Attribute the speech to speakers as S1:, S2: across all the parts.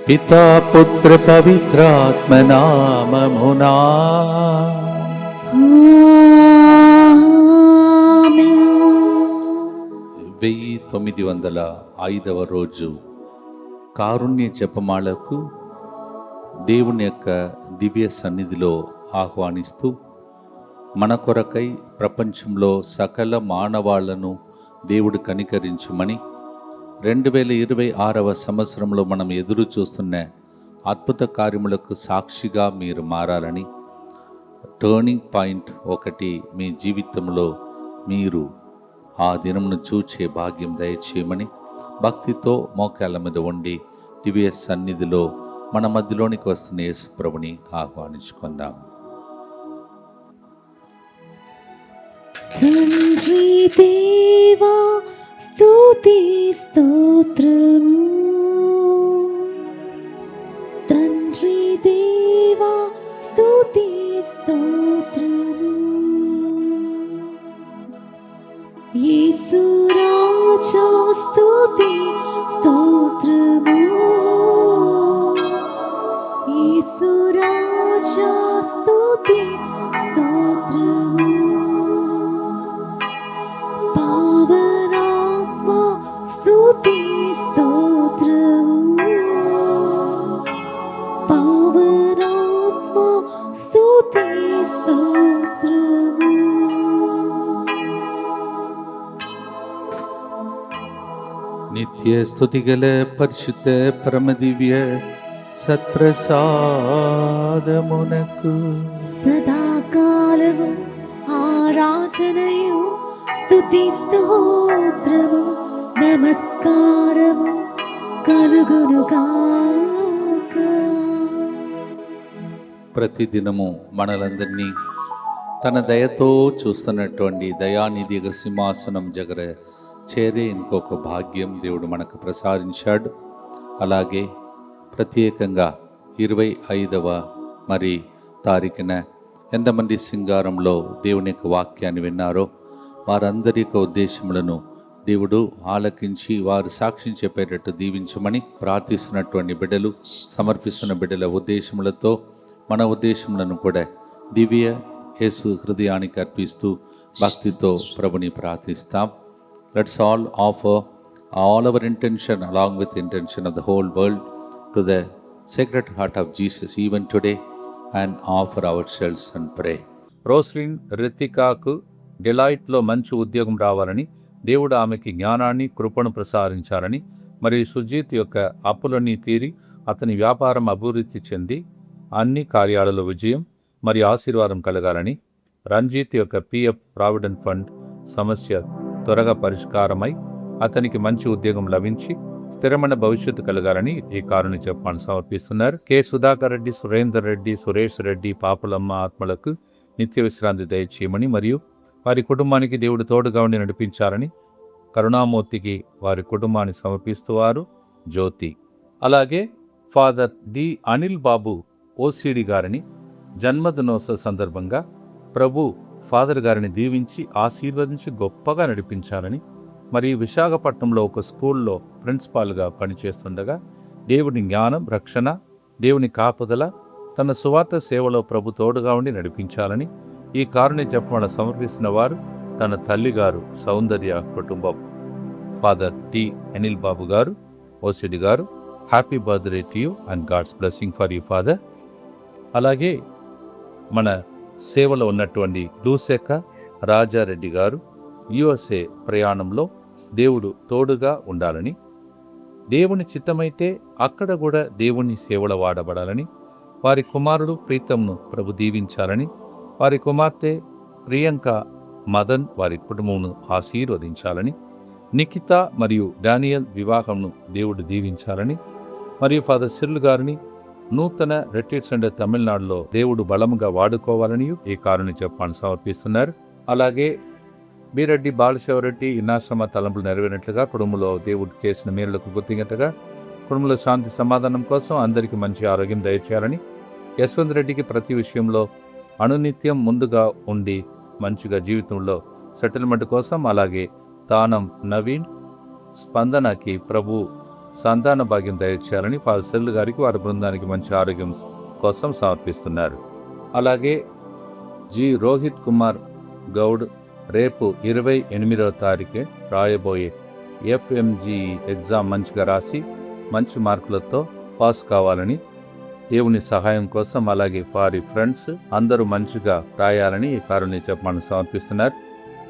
S1: పితా పుత్ర పవిత్రాత్మ నామమునా. 1905 రోజు కారుణ్య జపమాలకు దేవుని యొక్క దివ్య సన్నిధిలో ఆహ్వానిస్తూ మన కొరకై ప్రపంచంలో సకల మానవాళ్లను దేవుడు కనికరించుమని 2026 సంవత్సరంలో మనం ఎదురు చూస్తున్న అద్భుత కార్యములకు సాక్షిగా మీరు మారాలని, టర్నింగ్ పాయింట్ ఒకటి మీ జీవితంలో మీరు ఆ దినమును చూచే భాగ్యం దయచేయమని భక్తితో మోకాళ్ళ మీద ఉండి దివ్య సన్నిధిలో మన మధ్యలోనికి వస్తున్న యేసు ప్రభుని ఆహ్వానించుకుందాం.
S2: తండ్రి దేవా స్తుతి స్తోత్రము, తండ్రి దేవా స్తుతి స్తోత్రము, యేసు రాజా స్తుతి స్తోత్రము, యేసు రాజా స్తుతి స్తోత్రము, పావనాత్మ స్తుతి స్తోత్రము, పావనాత్మ స్తుతి స్తోత్రము.
S1: నిత్య స్తుతిగల పరిశుద్ధ పరమదివ్య సత్ప్రసాదమునకు
S2: సదాకాలము ఆరాధనయు స్తుతి స్తోత్రము నమస్కారము కలుగునుగాక.
S1: ప్రతిదినము మనలందరినీ తన దయతో చూస్తున్నటువంటి దయానిధిగ సింహాసనం దగ్గర చేరే ఇంకొక భాగ్యం దేవుడు మనకు ప్రసాదించాడు. అలాగే ప్రత్యేకంగా 25వ తారీఖున ఎంతమంది సింగారంలో దేవుని యొక్క వాక్యాన్ని విన్నారో వారందరి యొక్క ఉద్దేశములను దేవుడు ఆలకించి వారు సాక్ష్యం చెప్పేటట్టు దీవించమని ప్రార్థిస్తున్నటువంటి బిడ్డలు, సమర్పిస్తున్న బిడ్డల ఉద్దేశములతో మన ఉద్దేశములను కూడా దివ్య యేసు హృదయానికి అర్పిస్తూ భక్తితో ప్రభుని ప్రార్థిస్తాం. Let's all offer all our intention along with the intention of the whole world to the sacred heart of Jesus even today and offer ourselves and pray.
S3: రోస్లిన్ రితికాకు డిలైట్లో మంచి ఉద్యోగం రావాలని, దేవుడు ఆమెకి జ్ఞానాన్ని కృపను ప్రసాదించాలని, మరియు సుజీత్ యొక్క అప్పులన్నీ తీరి అతని వ్యాపారం అభివృద్ధి చెంది అన్ని కార్యాలలో విజయం మరియు ఆశీర్వాదం కలగాలని, రంజిత్ యొక్క పిఎఫ్ ప్రావిడెంట్ ఫండ్ సమస్య త్వరగా పరిష్కారమై అతనికి మంచి ఉద్యోగం లభించి స్థిరమైన భవిష్యత్తు కలగాలని ఈ కారుని చెప్పాలని సమర్పిస్తున్నారు. కె సుధాకర్ రెడ్డి, సురేందర్ రెడ్డి, సురేష్ రెడ్డి పాపులమ్మ ఆత్మలకు నిత్య విశ్రాంతి దయచేయమని మరియు వారి కుటుంబానికి దేవుడు తోడుగా ఉండి నడిపించాలని కరుణామూర్తికి వారి కుటుంబాన్ని సమర్పిస్తూ వారు జ్యోతి. అలాగే ఫాదర్ డి అనిల్ బాబు ఓసిడి గారిని జన్మదినోత్సవ సందర్భంగా ప్రభు ఫాదర్ గారిని దీవించి ఆశీర్వదించి గొప్పగా నడిపించాలని, మరియు విశాఖపట్నంలో ఒక స్కూల్లో ప్రిన్సిపాల్గా పనిచేస్తుండగా దేవుని జ్ఞానం, రక్షణ, దేవుని కాపుదల, తన సువార్త సేవలో ప్రభు తోడుగా ఉండి నడిపించాలని ఈ కారుని చెప్పమని సమర్పిస్తున్న వారు తన తల్లిగారు సౌందర్య కుటుంబం. ఫాదర్ టి అనిల్ బాబు గారు ఓసిడి గారు, happy birthday to you and God's blessing for you father. అలాగే మన సేవలో ఉన్నటువంటి లూసేక రాజారెడ్డి గారు యుఎస్ఏ ప్రయాణంలో దేవుడు తోడుగా ఉండాలని, దేవుని చిత్తమైతే అక్కడ కూడా దేవుని సేవలో వాడబడాలని, వారి కుమారుడు ప్రీతంను ప్రభు దీవించాలని, వారి కుమార్తె ప్రియాంక మదన్ వారి కుటుంబమును ఆశీర్వదించాలని, నిఖిత మరియు డానియల్ వివాహంను దేవుడు దీవించాలని, మరియు ఫాదర్ సిర్లు గారిని నూతన రిట్రీట్ సెంటర్ తమిళనాడులో దేవుడు బలముగా వాడుకోవాలని ఈ కారుని చెప్పాలని సమర్పిస్తున్నారు. అలాగే బీరెడ్డి బాలశివరెడ్డి ఇన్నాశ్రమ తలంపులు నెరవేరినట్లుగా కుటుంబంలో దేవుడు చేసిన మేలులకు గుర్తింగతగా కుటుంబంలో శాంతి సమాధానం కోసం అందరికీ మంచి ఆరోగ్యం దయచేయాలని, యశ్వంత్ రెడ్డికి ప్రతి విషయంలో అనునిత్యం ముందుగా ఉండి మంచిగా జీవితంలో సెటిల్మెంట్ కోసం, అలాగే తానం నవీన్ స్పందనకి ప్రభు సంతాన భాగ్యం దయచేయాలని ఫాదర్ సెల్ గారికి వారి బృందానికి మంచి ఆరోగ్యం కోసం సమర్పిస్తున్నారు. అలాగే జి రోహిత్ కుమార్ గౌడ్ రేపు 28వ తారీఖే రాయబోయే FMGE ఎగ్జామ్ మంచిగా రాసి మంచి మార్కులతో పాస్ కావాలని దేవుని సహాయం కోసం, అలాగే వారి ఫ్రెండ్స్ అందరూ మంచిగా రాయాలని ఈ కారుణ్య జపమాలను సమర్పిస్తున్నారు.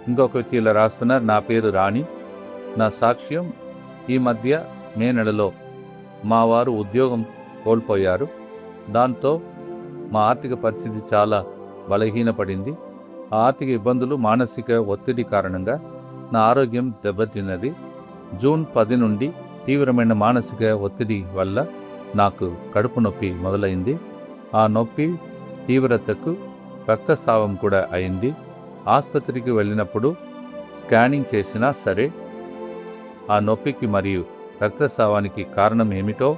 S3: ఇంకొక వ్యక్తి ఇలా రాస్తున్నారు, నా పేరు రాణి, నా సాక్ష్యం ఈ మధ్య మే నెలలో మా వారు ఉద్యోగం కోల్పోయారు. దాంతో మా ఆర్థిక పరిస్థితి చాలా బలహీనపడింది. ఆ ఆర్థిక ఇబ్బందులు, మానసిక ఒత్తిడి కారణంగా నా ఆరోగ్యం దెబ్బతిన్నది. జూన్ 10 నుండి తీవ్రమైన మానసిక ఒత్తిడి వల్ల నాకు కడుపు నొప్పి మొదలైంది. ఆ నొప్పి తీవ్రతకు రక్తస్రావం కూడా అయింది. ఆసుపత్రికి వెళ్ళినప్పుడు స్కానింగ్ చేసినా సరే ఆ నొప్పికి మరియు రక్తస్రావానికి కారణం ఏమిటో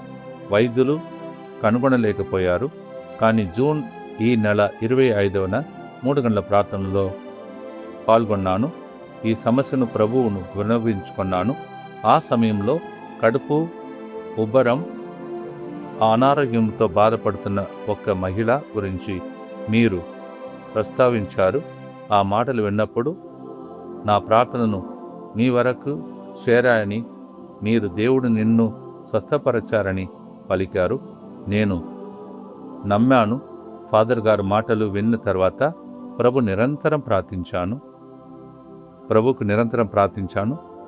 S3: వైద్యులు కనుగొనలేకపోయారు. కానీ జూన్ ఈ నెల 25న 3 గంటల ప్రార్థనలో పాల్గొన్నాను. ఈ సమస్యను ప్రభువును విన్నవించుకున్నాను. ఆ సమయంలో కడుపు ఉబ్బరం, అనారోగ్యంతో బాధపడుతున్న ఒక మహిళ గురించి మీరు ప్రస్తావించారు. ఆ మాటలు విన్నప్పుడు నా ప్రార్థనను మీ వరకు చేరాయని, మీరు దేవుడు నిన్ను స్వస్థపరచారని పలికారు. నేను నమ్మాను. ఫాదర్ గారు మాటలు విన్న తర్వాత ప్రభుకు నిరంతరం ప్రార్థించాను.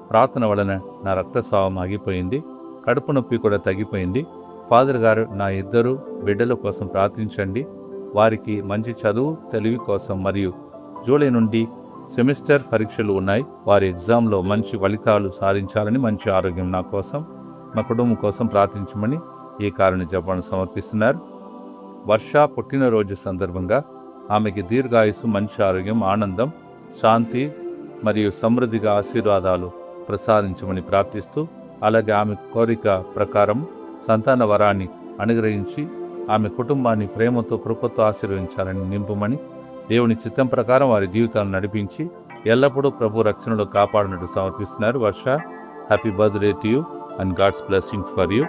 S3: ప్రార్థన వలన నా రక్తస్రావం ఆగిపోయింది. కడుపు నొప్పి కూడా తగ్గిపోయింది. ఫాదర్ గారు, నా 2 బిడ్డల కోసం ప్రార్థించండి. వారికి మంచి చదువు, తెలివి కోసం మరియు జూలై నుండి సెమిస్టర్ పరీక్షలు ఉన్నాయి. వారి ఎగ్జామ్లో మంచి ఫలితాలు సాధించాలని, మంచి ఆరోగ్యం నా కోసం, మా కుటుంబం కోసం ప్రార్థించమని ఈ కారుణ్య జపమాలను సమర్పిస్తున్నారు. వర్ష పుట్టినరోజు సందర్భంగా ఆమెకి దీర్ఘాయుస్సు, మంచి ఆరోగ్యం, ఆనందం, శాంతి మరియు సమృద్ధిగా ఆశీర్వాదాలు ప్రసాదించమని ప్రార్థిస్తూ, అలాగే ఆమె కోరిక ప్రకారం సంతాన వరాన్ని అనుగ్రహించి ఆమె కుటుంబాన్ని ప్రేమతో, కృపతో ఆశీర్వదించాలని నింపమని, దేవుని చిత్తం ప్రకారం వారి జీవితాలను నడిపించి ఎల్లప్పుడూ ప్రభు రక్షణలో కాపాడినట్టు సమర్పిస్తున్నారు. Varsha, happy birthday to you and God's blessings for you.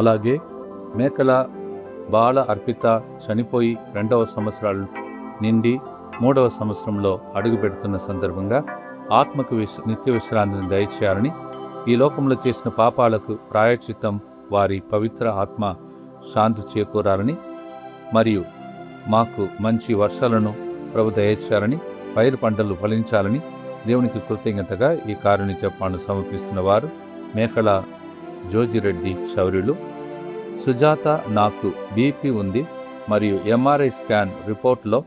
S3: అలాగే మేకల బాల అర్పిత చనిపోయి 2వ సంవత్సరాలు నిండి 3వ సంవత్సరంలో అడుగు పెడుతున్న సందర్భంగా ఆత్మకు నిత్య విశ్రాంతిని దయచేయాలని, ఈ లోకంలో చేసిన పాపాలకు ప్రాయశ్చిత్తం వారి పవిత్ర ఆత్మ శాంతి చేకూరాలని, మరియు మాకు మంచి వర్షాలను ప్రభు దయచేయాలని, పైరు పంటలు ఫలించాలని దేవునికి కృతజ్ఞతగా ఈ కారుణ్య జపమాలను సమర్పిస్తున్న వారు మేకల జోజిరెడ్డి శౌర్యులు. సుజాత, నాకు బీపీ ఉంది మరియు MRI స్కాన్ రిపోర్ట్లో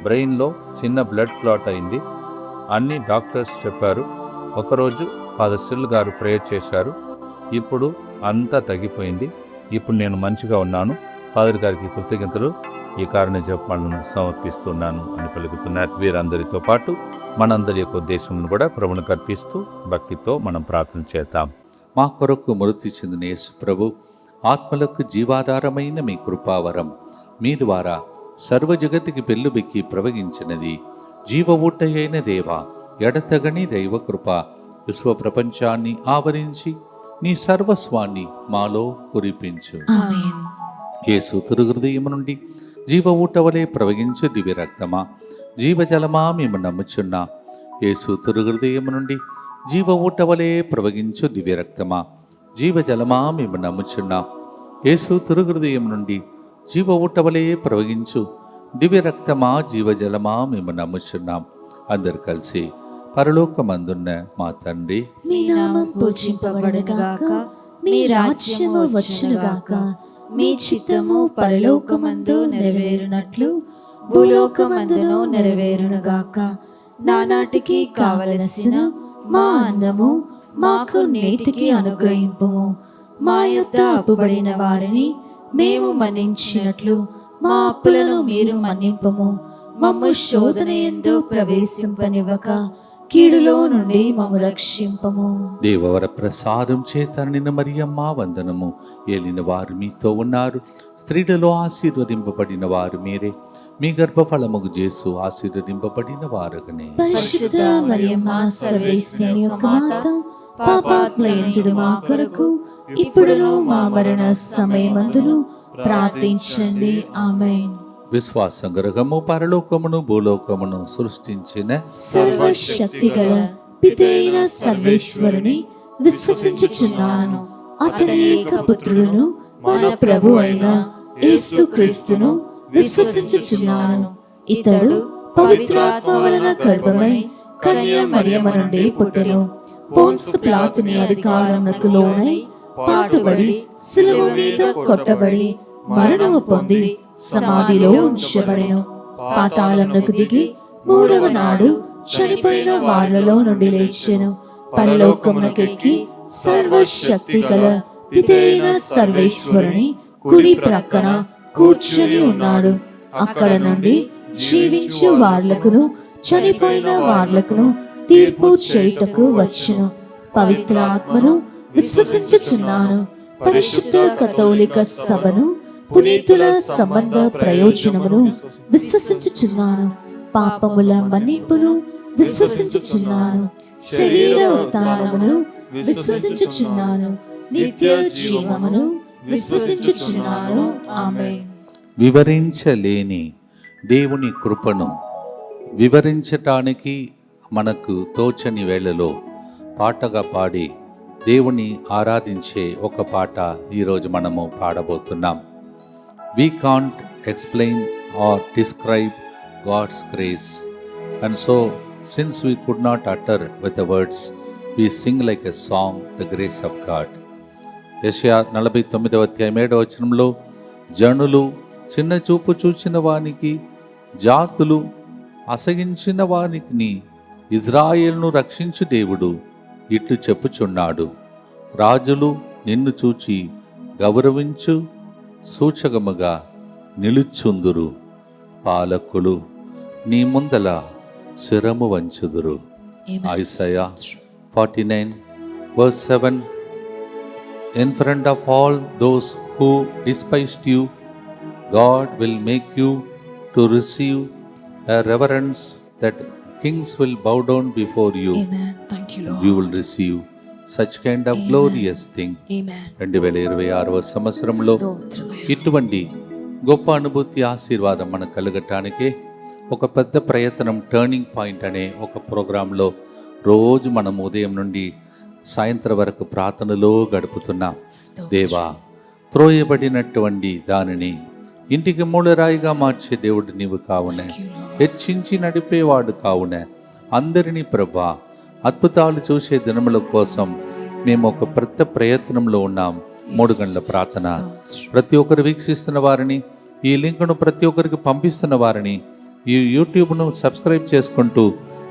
S3: బ్రెయిన్లో చిన్న బ్లడ్ క్లాట్ అయింది. అన్ని డాక్టర్స్ చెప్పారు. ఒకరోజు ఫాదర్ సెల్ గారు ప్రేయర్ చేశారు. ఇప్పుడు అంతా తగ్గిపోయింది. ఇప్పుడు నేను మంచిగా ఉన్నాను. ఫాదర్ గారికి కృతజ్ఞతలు, ఈ కారుణ్య జపమాలను సమర్పిస్తున్నాను అని పలుకుతున్నారు. వీరందరితో పాటు మనందరి యొక్క ఉద్దేశంను కూడా ప్రభువును కర్పిస్తూ భక్తితో మనం ప్రార్థన చేద్దాం.
S1: మా కొరకు మృతి చెందిన యేసు ప్రభు ఆత్మలకు జీవాధారమైన మీ కృపావరం మీ ద్వారా సర్వజగతికి పెళ్ళుబెక్కి ప్రవగించినది. జీవ ఊటయైన దేవ, ఎడతగని దైవ కృప విశ్వ ప్రపంచాన్ని ఆవరించి నీ సర్వస్వాన్ని మాలో కురిపించు.
S2: ఆమేన్.
S1: యేసు తిరుహృదయము నుండి జీవ ఊట వలె ప్రవగించు దివ్య రక్తమా, జీవజలమా మేము నమ్ముచున్నా. యేసు తిరుహృదయము నుండి జీవ ఊట వలె ప్రవగించు దివ్య రక్తమా, జీవజలమా మేము నమ్ముచున్నా. యేసు తిరుహృదయం నుండి జీవ ఊట వలె ప్రవగించు దివ్య రక్తమా, జీవజలమా మేము నమ్ముచున్నాం. అందరు కలిసి పరలోకమందున్న మా తండ్రి,
S2: మీ నామం పూజింపబడుగాక, మీ రాజ్యము వచ్చునుగాక, మీ చిత్తము పరలోకమందు నెరవేరునట్లు భూలోకమందును నెరవేరునుగాక. నానాటికి కావలసిన మా అన్నము మాకు నేటికి అనుగ్రహింపుము. మా యొద్ద అప్పుబడిన వారిని మేము మన్నించినట్లు మా అప్పులను మీరు మన్నింపుము. మమ్ము శోధన యందు ప్రవేశింపనివ్వక కీడులో నుండి మమ్ము రక్షింపము.
S1: దేవవర ప్రసాదం చేత నిన్న మరియమ్మ వందనము. ఏలిన వారు మీతో ఉన్నారు. స్త్రీలలో ఆశీర్వదింపబడిన వారు మీరే. మీ గర్భఫలముగు జేసు ఆశీర్వదింపబడిన వారగనే.
S2: పరిశుద్ధ మరియమ్మ సర్వేశ్వరుని యొక్క మాత, పాపాత్ములైన మా కొరకు ఇప్పుడును మా మరణ సమయమందును ప్రార్థించండి. ఆమేన్.
S1: విశ్వాసం గృహము పరలోకమును భూలోకమును సృష్టించిన
S2: సర్వశక్తి గల పితైన సర్వేశ్వరుని విశ్వసించుచున్నాను. అతని ఏకపుత్రుడును మన ప్రభు అయిన యేసుక్రీస్తును విశ్వసించుచున్నాను. ఇతడు పవిత్రాత్మ వలన గర్భమై కన్య మరియమ్మ నుండి పుట్టెను. పోన్సు పిలాతుని అధికారమునకు లోనై పాటుబడి శిలువ మీద కొట్టబడి మరణము పొంది సమాధిలో ఉంచబడెను. పాతాళమునకు దిగి మూడవ నాడు చనిపోయిన వారిలో నుండి లేచెను. పరలోకమునకెక్కి సర్వశక్తి గల పితైన సర్వేశ్వరుని కుడి ప్రక్కన కూర్చుని ఉన్నాడు. అక్కడ నుండి జీవించు వార్లకును చనిపోయిన వార్లకును తీర్పు చేయుటకు వచ్చును. పవిత్ర ఆత్మను విశ్వసించుచున్నాను. పరిశుద్ధ కథోలిక సభను పునీతుల సంబంధ ప్రయోజనమును విశ్వసించుచున్నాను. పాపముల మన్నింపును విశ్వసించుచున్నాను. శరీర ఉత్థానమును విశ్వసించుచున్నాను. నిత్య జీవమును విశ్వసించుచున్నాను. ఆమేన్.
S1: వివరించలేని దేవుని కృపను వివరించటానికి మనకు తోచని వేళలో పాటగా పాడి దేవుని ఆరాధించే ఒక పాట ఈరోజు మనము పాడబోతున్నాం. We can't explain or describe God's grace, and so since we could not utter with the words, we sing like a song the grace of God. యెషయా 49వ అధ్యాయం 7వ వచనంలో జనులు చిన్న చూపు చూచిన వానికి, జాతులు అసగించిన వానికి ఇజ్రాయేలును రక్షించు దేవుడు ఇట్లు చెప్పుచున్నాడు. రాజులు నిన్ను చూచి గౌరవించు సూచకముగా నిలుచుందురు, పాలకులు నీ ముందల శిరము వంచుదురు. Isaiah 49:7. In front of all those who despised you, God will make you to receive a reverence that kings will bow down before you.
S2: Amen. Thank you, Lord.
S1: You will receive such kind of glorious thing.
S2: Amen.
S1: 2026వ సంవత్సరంలో ఇటువంటి గొప్ప అనుభూతి ఆశీర్వాదం మనకు కలగటానికే ఒక పెద్ద ప్రయత్నం turning point అనే ఒక ప్రోగ్రాంలో రోజు మనం ఉదయం నుండి సాయంత్రం వరకు ప్రార్థనలో గడుపుతున్నాం. దేవా, త్రోయబడినటువంటి దానిని ఇంటికి మూలరాయిగా మార్చే దేవుడు నీవు కావునే, హెచ్చించి నడిపేవాడు కావునే, అందరినీ ప్రభా అద్భుతాలు చూసే దినముల కోసం మేము ఒక పెద్ద ప్రయత్నంలో ఉన్నాం. 3 గంటల ప్రార్థన ప్రతి ఒక్కరు వీక్షిస్తున్న వారిని, ఈ లింక్ను ప్రతి ఒక్కరికి పంపిస్తున్న వారిని, ఈ యూట్యూబ్ను సబ్స్క్రైబ్ చేసుకుంటూ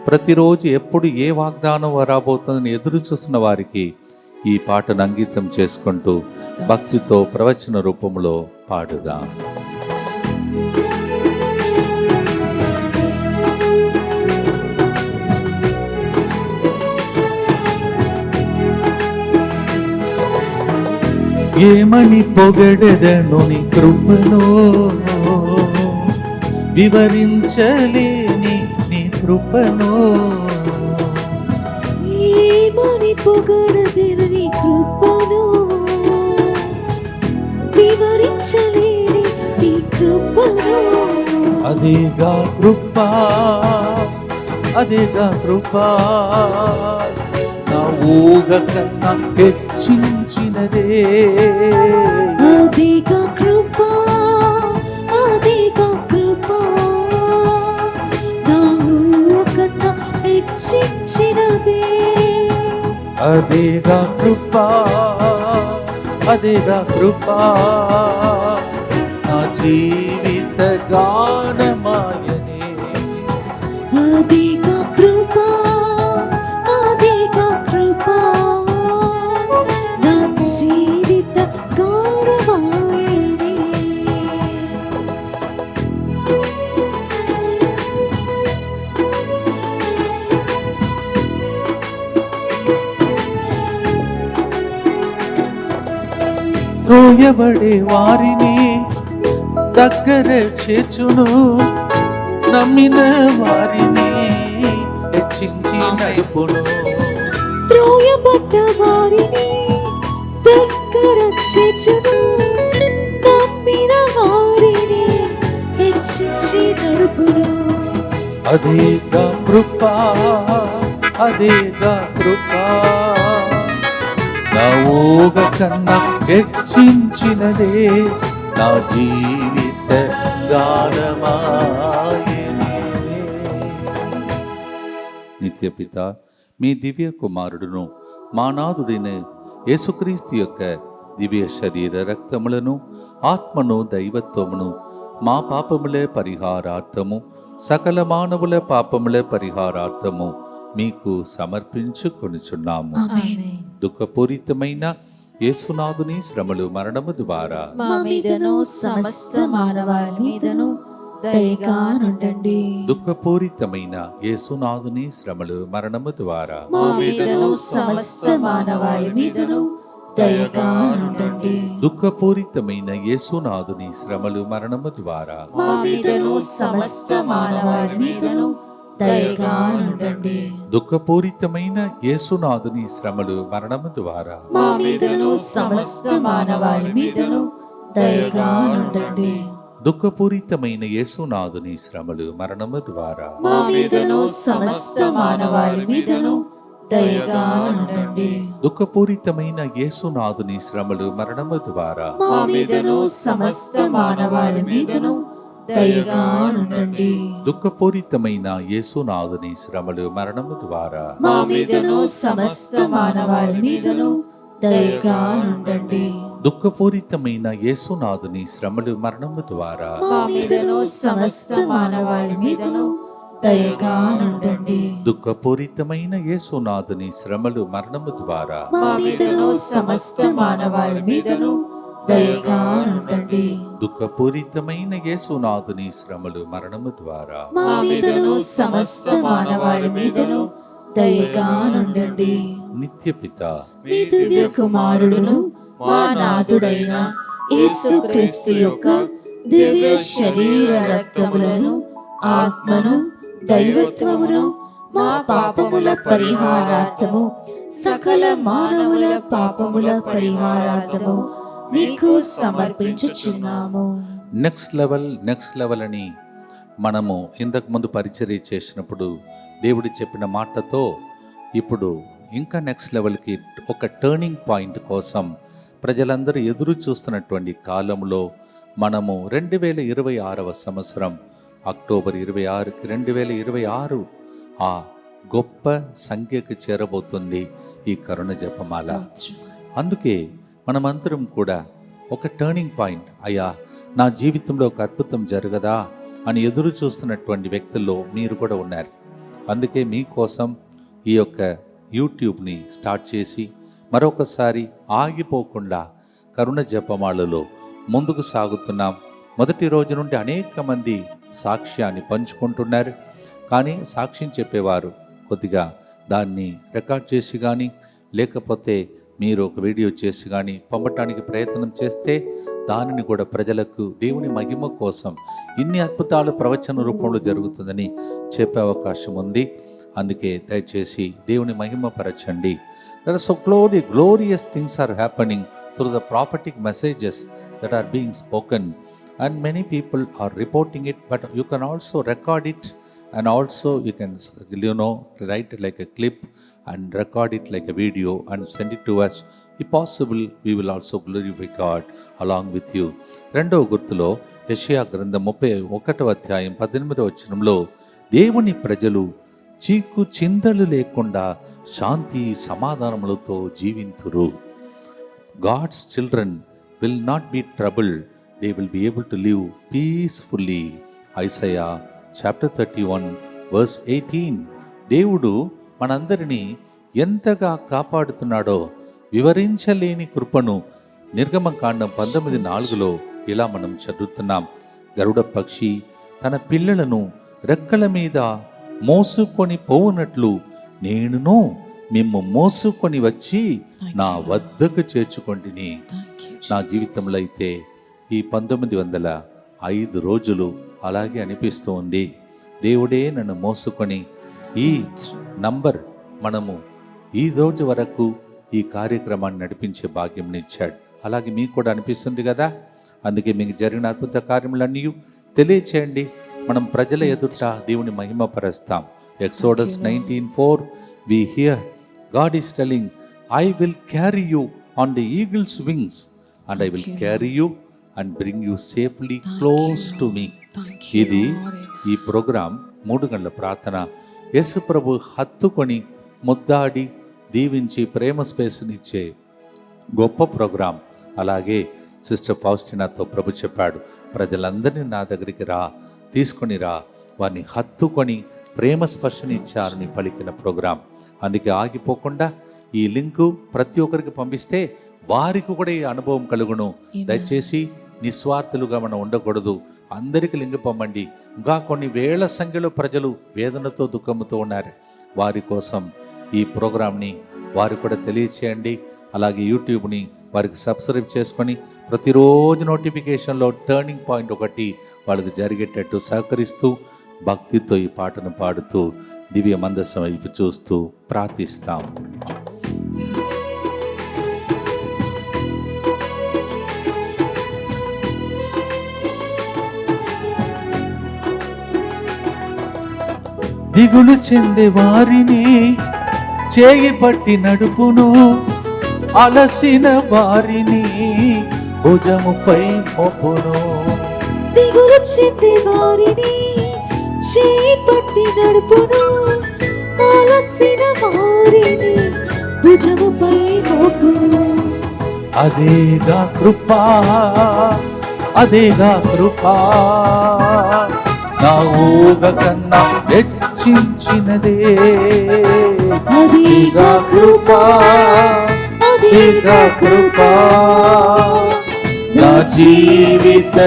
S1: ప్రతిరోజు ఎప్పుడు ఏ వాగ్దానం రాబోతుందని ఎదురు చూస్తున్న వారికి ఈ పాటను అంకితం చేసుకుంటూ భక్తితో ప్రవచన రూపంలో పాడుదాం. ఏమని పొగడెదను నీ కృపను, వివరించలేని నీ కృపను.
S2: ఏమని పొగడెదను నీ కృపను, వివరించలేని నీ కృపను.
S1: అదేగా కృపా, అదేగా కృపా, నా ఊహ కన్నా హెచ్చించినదే.
S2: అదేగా కృపా, అదేగా కృపా, నా ఊహ కన్నా హెచ్చించినదే.
S1: అదేగా కృపా, అదేగా కృపా, నా జీవిత గానమాయనే.
S2: అదేగా కృపా, అదేగా కృపా, నా జీవిత గౌరవాయనే.
S1: త్రోయబడే వారిని దగ్గర చేర్చును, నమ్మిన వారిని హెచ్చించి నడుపును.
S2: త్రోయబడ్డ వారిని దగ్గర రక్షించును, నమ్మిన వారిని హెచ్చించి నడుపును.
S1: అదేగా కృపా, అదేగా కృపా, నా ఊగ కన్నా హెచ్చించినదే నా జీవిత గానమాయనే. నిత్యపిత, మీ దివ్య కుమారుడును మా నాథుడైన యేసుక్రీస్తు యొక్క దివ్య శరీర రక్తములను, ఆత్మను, దైవత్వమును మా పాపములే పరిహారార్థము, సకల మానవుల పాపముల పరిహారార్థము మీకు సమర్పించుకొనుచున్నాము.
S2: ఆమేన్.
S1: దుఃఖపూరితమైన యేసునాథుని శ్రమలు, మరణము ద్వారా
S2: మా మీదను సమస్త మానవాళి మీదను దయగా నుండండి.
S1: దుఃఖపూరితమైన యేసునాథుని శ్రమలు, మరణము ద్వారా
S2: మా మీదను సమస్త మానవాళి మీదను దయగా నుండండి.
S1: దుఃఖపూరితమైన యేసునాథుని శ్రమలు, మరణము ద్వారా
S2: మా మీదను సమస్త మానవాళి మీదను దయగా నుండండి.
S1: దుఃఖపూరితమైన యేసునాథుని శ్రమలు, మరణము ద్వారా
S2: మా మీదను సమస్త మానవాళి మీదను దయగా నుండండి.
S1: దుఃఖపూరితమైన యేసునాథుని శ్రమలు, మరణము ద్వారా
S2: మా మీదను సమస్త మానవాళి మీదను దయగా నుండండి.
S1: దుఃఖపూరితమైన యేసునాథుని శ్రమలు, మరణము ద్వారా
S2: మా మీదను సమస్త మానవాళి మీదను దయగా నుండండి.
S1: దుఃఖపూరితమైన యేసునాథుని శ్రమలు, మరణము ద్వారా
S2: మా మీదను సమస్త మానవాళి మీదను దయగా నుండండి.
S1: దుఃఖపూరితమైన యేసునాథుని శ్రమలు, మరణము ద్వారా
S2: మా మీదను సమస్త మానవాళి మీదను దయగా నుండండి.
S1: దుఃఖపూరితమైన యేసునాథుని శ్రమలు, మరణము ద్వారా
S2: మా మీదను సమస్త మానవాళి మీదను దయగా నుండండి.
S1: దుఃఖపూరితమైన యేసునాథుని శ్రమలు, మరణము ద్వారా
S2: మా మీదను సమస్త మానవాళి మీదను దయగా నుండండి.
S1: నిత్యపిత,
S2: మీ దివ్య కుమారుడును మా నాథుడైన యేసుక్రీస్తు యొక్క దివ్య శరీర రక్తములను, ఆత్మను, దైవత్వమును మా పాపముల పరిహారార్థము, సకల మానవుల పాపముల పరిహారార్థము మీకు సమర్పించుచున్నాము.
S1: నెక్స్ట్ లెవెల్ అని మనము ఇంతకు ముందు పరిచర్య చేసినప్పుడు దేవుడు చెప్పిన మాటతో ఇప్పుడు ఇంకా నెక్స్ట్ లెవెల్కి ఒక టర్నింగ్ పాయింట్ కోసం ప్రజలందరూ ఎదురు చూస్తున్నటువంటి కాలంలో మనము 2026వ సంవత్సరం అక్టోబర్ 26కి 2026 ఆ గొప్ప సంఖ్యకు చేరబోతుంది ఈ కరుణ జపమాల. అందుకే మనమందరం కూడా ఒక టర్నింగ్ పాయింట్, అయ్యా నా జీవితంలో ఒక అద్భుతం జరగదా అని ఎదురు చూస్తున్నటువంటి వ్యక్తుల్లో మీరు కూడా ఉన్నారు. అందుకే మీకోసం ఈ యొక్క యూట్యూబ్ని స్టార్ట్ చేసి మరొకసారి ఆగిపోకుండా కరుణ జపమాలలో ముందుకు సాగుతున్నాం. మొదటి రోజు నుండి అనేక మంది సాక్ష్యాన్ని పంచుకుంటున్నారు. కానీ సాక్ష్యం చెప్పేవారు కొద్దిగా దాన్ని రికార్డ్ చేసి కానీ లేకపోతే మీరు ఒక వీడియో చేసి కానీ పంపటానికి ప్రయత్నం చేస్తే దానిని కూడా ప్రజలకు దేవుని మహిమ కోసం ఇన్ని అద్భుతాలు ప్రవచన రూపంలో జరుగుతుందని చెప్పే అవకాశం ఉంది. అందుకే దయచేసి దేవుని మహిమ పరచండి. There are so glorious things are happening through the prophetic messages that are being spoken, and many people are reporting it, but you can also record it, and also you can write it like a clip and record it like a video and send it to us. If possible, we will also glorify God along with you. రెండవ గుర్తులో యెషయా గ్రంథం 31వ అధ్యాయం 18వ వచనంలో దేవుని ప్రజలు చీకు చిందలు లేకుండా శాంతి సమాధానములతో జీవింతురు. God's children will not be troubled. They will be able to live peacefully. Isaiah chapter 31 verse 18. దేవుడు మనందరినీ ఎంతగా కాపాడుతున్నాడో వివరించలేని కృపను నిర్గమకాండం 19:4లో ఇలా మనం చదువుతున్నాం. గరుడ పక్షి తన పిల్లలను రెక్కల మీద మోసుకొని పోవునట్లు నేనును మిమ్ము మోసుకొని వచ్చి నా వద్దకు చేర్చుకొంటిని. నా జీవితంలో అయితే ఈ 1905 రోజులు అలాగే అనిపిస్తూ ఉంది. దేవుడే నన్ను మోసుకొని ఈ నంబర్ మనము ఈ రోజు వరకు ఈ కార్యక్రమాన్ని నడిపించే భాగ్యం ఇచ్చాడు. అలాగే మీకు కూడా అనిపిస్తుంది కదా. అందుకే మీకు జరిగిన అద్భుత కార్యములన్నీ తెలియచేయండి. మనం ప్రజల ఎదుట దేవుని మహిమపరుస్తాం. Exodus 19:4 we hear God is telling, I will carry you on the eagle's wings and I will carry you and bring you safely close to me. ఇది ఈ ప్రోగ్రాం 3 గంటల ప్రార్థన. యేసు ప్రభు హత్తుకొని ముద్దాడి దీవించి ప్రేమ స్పేస్నిచ్చే గొప్ప ప్రోగ్రాం. అలాగే సిస్టర్ ఫౌస్టినాతో ప్రభు చెప్పాడు, ప్రజలందరినీ నా దగ్గరికి రా, తీసుకొని రా, వారిని హత్తుకొని ప్రేమ స్పర్శనిచ్చారని పలికిన ప్రోగ్రాం. అందుకే ఆగిపోకుండా ఈ లింకు ప్రతి ఒక్కరికి పంపిస్తే వారికి కూడా ఈ అనుభవం కలుగును. దయచేసి నిస్వార్థులుగా మనం ఉండకూడదు. అందరికి లింక్ పంపండి. ఇంకా కొన్ని వేల సంఖ్యలో ప్రజలు వేదనతో దుఃఖంతో ఉన్నారు. వారి కోసం ఈ ప్రోగ్రాంని వారు కూడా తెలియచేయండి. అలాగే యూట్యూబ్ని వారికి సబ్స్క్రైబ్ చేసుకొని ప్రతిరోజు నోటిఫికేషన్లో టర్నింగ్ పాయింట్ ఒకటి వాళ్ళకి జరిగేటట్టు సహకరిస్తూ భక్తితో ఈ పాటను పాడుతూ దివ్య మందసం వైపు చూస్తూ ప్రార్థిస్తాం. దిగులు చెందే వారిని చేయి పట్టి నడుపును, అలసిన వారిని భుజముపై మోపును.
S2: దిగులు చెందే వారిని చేయి పట్టి నడుపును, అలసిన వారిని భుజముపై మోపును.
S1: అదేగా కృపా, అదేగా కృపా, నా ఊగ కన్నా హెచ్చించినదే. అదేగా కృపా, అదేగా కృపా, నా జీవిత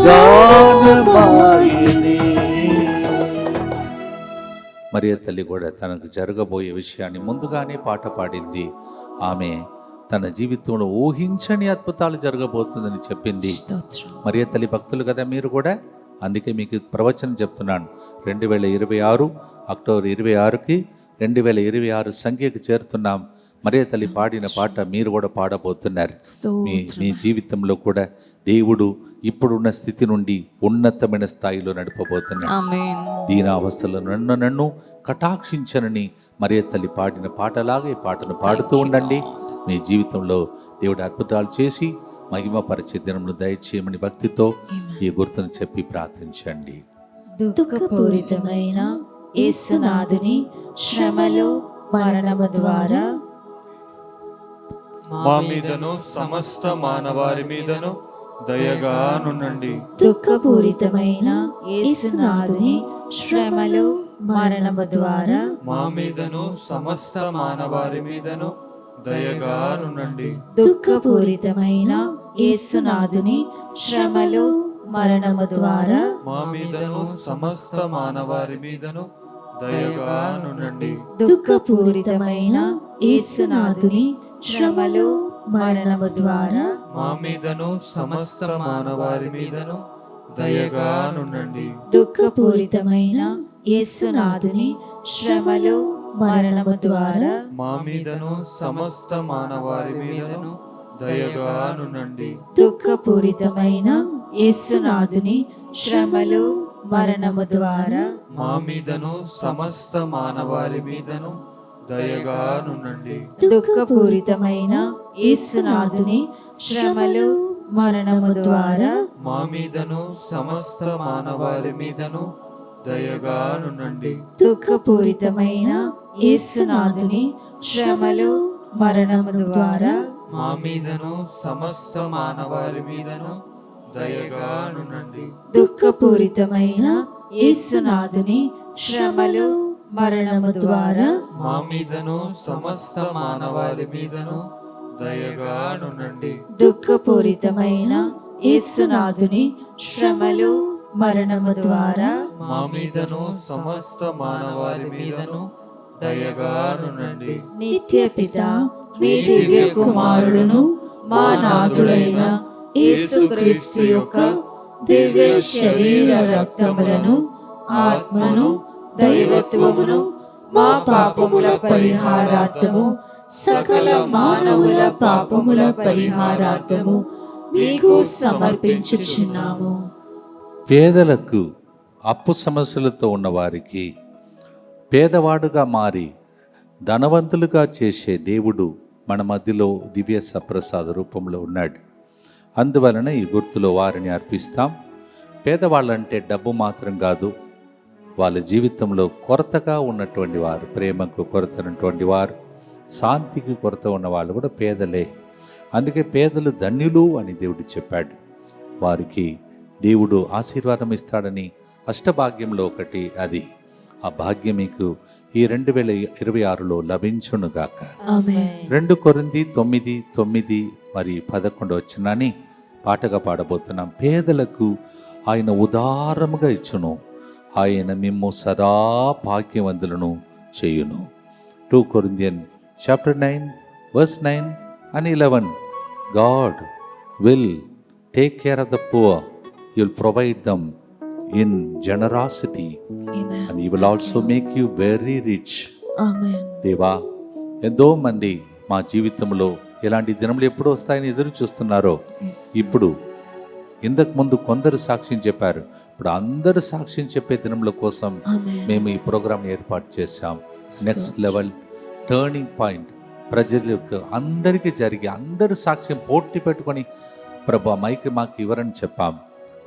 S1: గానమాయనే. మరియ తల్లి కూడా తనకు జరగబోయే విషయాన్ని ముందుగానే పాట పాడింది. ఆమె తన జీవితంలో ఊహించని అద్భుతాలు జరగబోతుందని చెప్పింది. మరియ తల్లి భక్తులు కదా మీరు కూడా. అందుకే మీకు ప్రవచనం చెప్తున్నాను. 2026 అక్టోబర్ 26కి 2026 సంఖ్యకు చేరుతున్నాం. మరియ తల్లి పాడిన పాట మీరు కూడా పాడబోతున్నారు. మీ జీవితంలో కూడా దేవుడు ఇప్పుడున్న స్థితి నుండి ఉన్నతమైన స్థాయిలో నడపబోతున్నారు. దీనావస్థలో నన్ను కటాక్షించనని మరియ తల్లి పాడిన పాటలాగా ఈ పాటను పాడుతూ ఉండండి. మీ జీవితంలో దేవుడు అద్భుతాలు చేసి మహిమపరిచే దినమును దయచేయమని భక్తితో ఈ గుర్తును చెప్పి ప్రార్థించండి.
S2: దుఃఖపూరితమైన యేసునాథుని శ్రమలు మరణము ద్వారా
S4: మా మీదను సమస్త మానవారి మీదను దయగానుండండి.
S2: దుఃఖపూరితమైన యేసునాథుని శ్రమలు మరణము ద్వారా
S4: మా మీదను సమస్త మానవారి మీదను దయగానుండండి.
S2: దుఃఖపూరితమైన యేసునాథుని శ్రమలు మరణము ద్వారా
S4: మా మీదను సమస్త మానవారి మీదను దయగానుండండి.
S2: దుఃఖపూరితమైన యేసునాథుని శ్రమలు మరణము ద్వారా
S4: మా మీదను సమస్త మానవారి మీదను దయగానుండండి.
S2: దుఃఖపూరితమైన యేసునాథుని శ్రమలు మరణము ద్వారా
S4: మా మీదను సమస్త మానవారి మీదను దయగానుండండి.
S2: దుఃఖపూరితమైన యేసునాథుని శ్రమలు మరణము ద్వారా
S4: మా మీదను సమస్త మానవారి మీదను దయగానుండండి.
S2: దుఃఖపూరితమైన యేసునాథుని శ్రమలు మరణము ద్వారా
S4: మా మీదను సమస్త మానవారి మీదను దయగానుండండి.
S2: దుఃఖపూరితమైన యేసునాథుని శ్రమలు మరణము ద్వారా
S4: మా మీదను సమస్త మానవారి మీదను దయగానుండండి.
S2: దుఃఖపూరితమైన యేసునాథుని శ్రమలు మరణము ద్వారా
S4: మా మీదను సమస్త మానవారి మీదను దయగానుండండి.
S2: దుఃఖపూరితమైన యేసునాథుని శ్రమలు మరణము ద్వారా
S4: మా మీదను సమస్త మానవారి మీదను దయగానుండండి.
S2: నిత్య పిత మీ దివ్య కుమారుడును మా నాథుడైన యేసుక్రీస్తు యొక్క దివ్య శరీర రక్తములను ఆత్మను దైవత్వమును మా పాపముల పరిహారార్థము సకల మానవుల పాపముల పరిహారార్థము మీకు సమర్పించుచున్నాము.
S1: పేదలకు, అప్పు సమస్యలతో ఉన్నవారికి పేదవాడుగా మారి ధనవంతులుగా చేసే దేవుడు మన మధ్యలో దివ్య సప్రసాద రూపంలో ఉన్నాడు. అందువలన ఈ గుర్తులో వారిని అర్పిస్తాం. పేదవాళ్ళంటే డబ్బు మాత్రం కాదు, వాళ్ళ జీవితంలో కొరతగా ఉన్నటువంటి వారు, ప్రేమకు కొరత ఉన్నటువంటి వారు, శాంతికి కొరత ఉన్న వాళ్ళు కూడా పేదలే. అందుకే పేదలు ధన్యులు అని దేవుడు చెప్పాడు. వారికి దేవుడు ఆశీర్వాదం ఇస్తాడని అష్టభాగ్యంలో ఒకటి అది. ఆ భాగ్యం మీకు ఈ 2026లో లభించునుగాక.
S2: ఆమేన్.
S1: 2 కొరింథీ 9:9 మరి 11 వచనాన్ని పాటగా పాడబోతున్నాం. పేదలకు ఆయన ఉదారముగా ఇచ్చును, ఆయన మిమ్ము సదా భాగ్యవంతులను చేయును. 2 Corinthians chapter 9 verse 9 and 11. God will take care of the poor. He will provide them in generosity
S2: Amen.
S1: and he will also make you very rich.
S2: ఆమేన్.
S1: దేవా, ఎంతో మంది మా జీవితంలో ఇలాంటి దినములు ఎప్పుడు వస్తాయని ఎదురు చూస్తున్నారో, ఇప్పుడు ఇంతకు ముందు కొందరు సాక్ష్యం చెప్పారు, ఇప్పుడు అందరూ సాక్ష్యం చెప్పే దినముల కోసం
S2: ఆమేన్.
S1: మేము ఈ ప్రోగ్రాం ఏర్పాటు చేశాం. నెక్స్ట్ లెవెల్ టర్నింగ్ పాయింట్ ప్రజలకు అందరికీ జరిగి అందరూ సాక్ష్యం పోటీ పెట్టుకొని ప్రభా మైకి మాకు ఇవ్వరని చెప్పాం.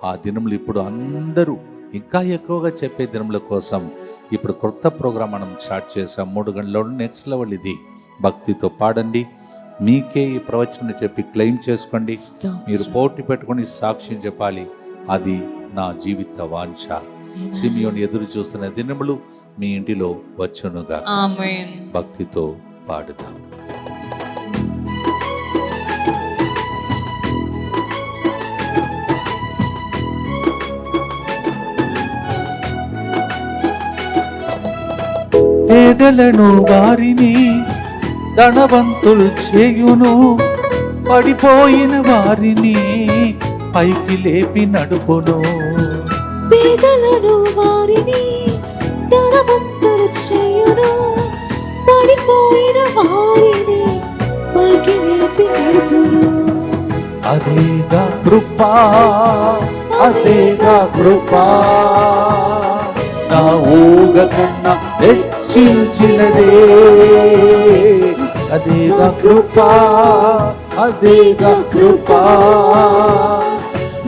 S1: ఆ దినములు ఇప్పుడు అందరూ ఇంకా ఎక్కువగా చెప్పే దినముల కోసం ఇప్పుడు కొత్త ప్రోగ్రాం మనం స్టార్ట్ చేసాం. 3 గంటల నెక్స్ట్ లెవెల్ ఇది. భక్తితో పాడండి, మీకే ఈ ప్రవచనం చెప్పి క్లెయిమ్ చేసుకోండి. మీరు పోటీ పెట్టుకొని సాక్ష్యం చెప్పాలి, అది నా జీవిత వాంఛ. సిమియోను ఎదురు చూస్తున్న దినములు మీ ఇంటిలో వచ్చునుగా.
S5: ఆమేన్.
S1: భక్తితో పాడుదాం. పేదలను వారిని ధనవంతులు చేయును, పడిపోయిన వారిని పైకి లేపి నడుపును.
S2: పేదలను వారిని ధనవంతులు చేయును, పడిపోయిన వారిని పైకి లేపి నడుపును.
S1: అదేగా కృపా, అదేగా కృపా, నా ఊగ కన్నా హెచ్చించినదే. అదేగా కృపా, అదేగా కృపా,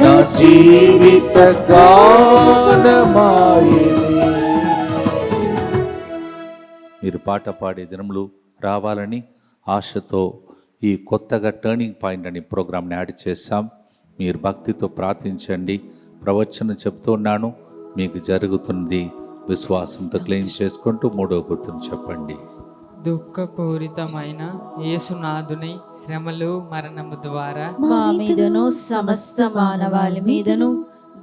S1: నా జీవిత గానమాయని. మీరు పాట పాడే దినములు రావాలని ఆశతో ఈ కొత్తగా టర్నింగ్ పాయింట్ అనే ప్రోగ్రామ్ని యాడ్ చేశాం. మీరు భక్తితో ప్రార్థించండి. ప్రవచనం చెప్తున్నాను, మీకు జరుగుతుంది. విశ్వాసంతో క్లెయిమ్ చేసుకుంటూ 3వ గుర్తును చెప్పండి.
S5: దుఃఖపూరితమైన యేసునాథుని శ్రమలు మరణము ద్వారా
S2: మా మీదను సమస్త మానవాళి మీదను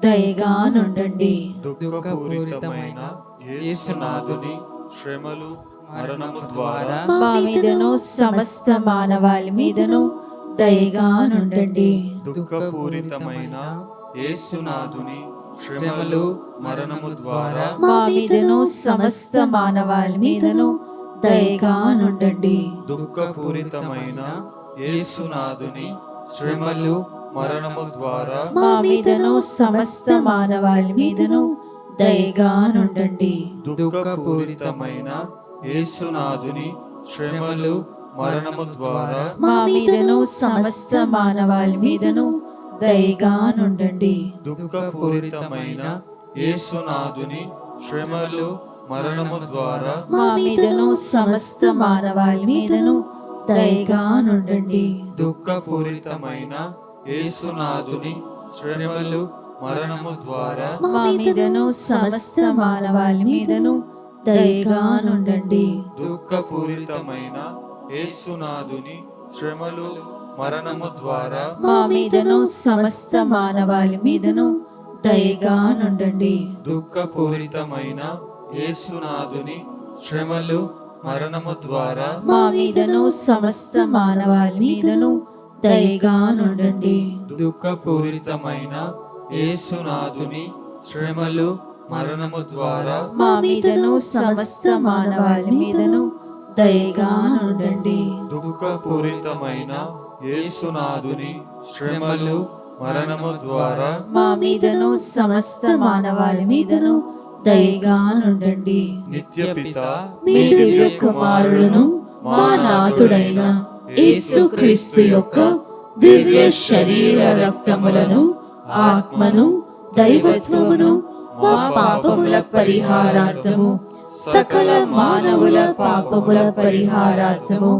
S2: దయగా నుండండి.
S4: దుఃఖపూరితమైన యేసునాథుని శ్రమలు మరణము ద్వారా
S2: మా మీదను సమస్త మానవాళి మీదను దయగా నుండండి.
S4: దుఃఖపూరితమైన యేసునాథుని శ్రమలు మరణము ద్వారా
S2: మా మీదను సమస్త మానవాళి మీదను దయగా నుండండి.
S4: దుఃఖపూరితమైన యేసునాథుని శ్రమలు మరణము ద్వారా
S2: మా మీదను సమస్త మానవాళి మీదను దయగా నుండండి.
S4: దుఃఖపూరితమైన యేసునాథుని శ్రమలు మరణము ద్వారా
S2: మా మీదను సమస్త మానవాళి మీదను దయగా నుండండి.
S4: దుఃఖపూరితమైన యేసునాథుని శ్రమలు మరణము ద్వారా
S2: మా మీదను సమస్త మానవాళి మీదను దయగా నుండండి.
S4: దుఃఖపూరితమైన యేసునాథుని శ్రమలు మరణము ద్వారా
S2: మా మీదను సమస్త మానవాళి మీదను దయగా నుండండి.
S4: దుఃఖపూరితమైన యేసునాథుని శ్రమలు మరణము ద్వారా
S2: మా మీదను సమస్త మానవాళి మీదను దయగా నుండండి.
S4: దుఃఖపూరితమైన యేసునాథుని శ్రమలు మరణము ద్వారా
S2: మా మీదను సమస్త మానవాళి మీదను దయగా నుండండి.
S4: దుఃఖపూరితమైన యేసునాథుని శ్రమలు మరణము ద్వారా
S2: మా మీదను సమస్త మానవాళి మీదను దయగా నుండండి.
S4: దుఃఖపూరితమైన యేసునాథుని శ్రమలు మరణము ద్వారా
S2: మా మీదను సమస్త మానవాళి మీదను దయగా నుండండి.
S4: నిత్య పిత
S2: మీ దివ్య కుమారులను మా నాథుడైన యేసుక్రీస్తు యొక్క దివ్య శరీర రక్తములను ఆత్మను దైవత్వమును మా పాపముల పరిహారార్థము సకల మానవుల పాపముల పరిహారార్థము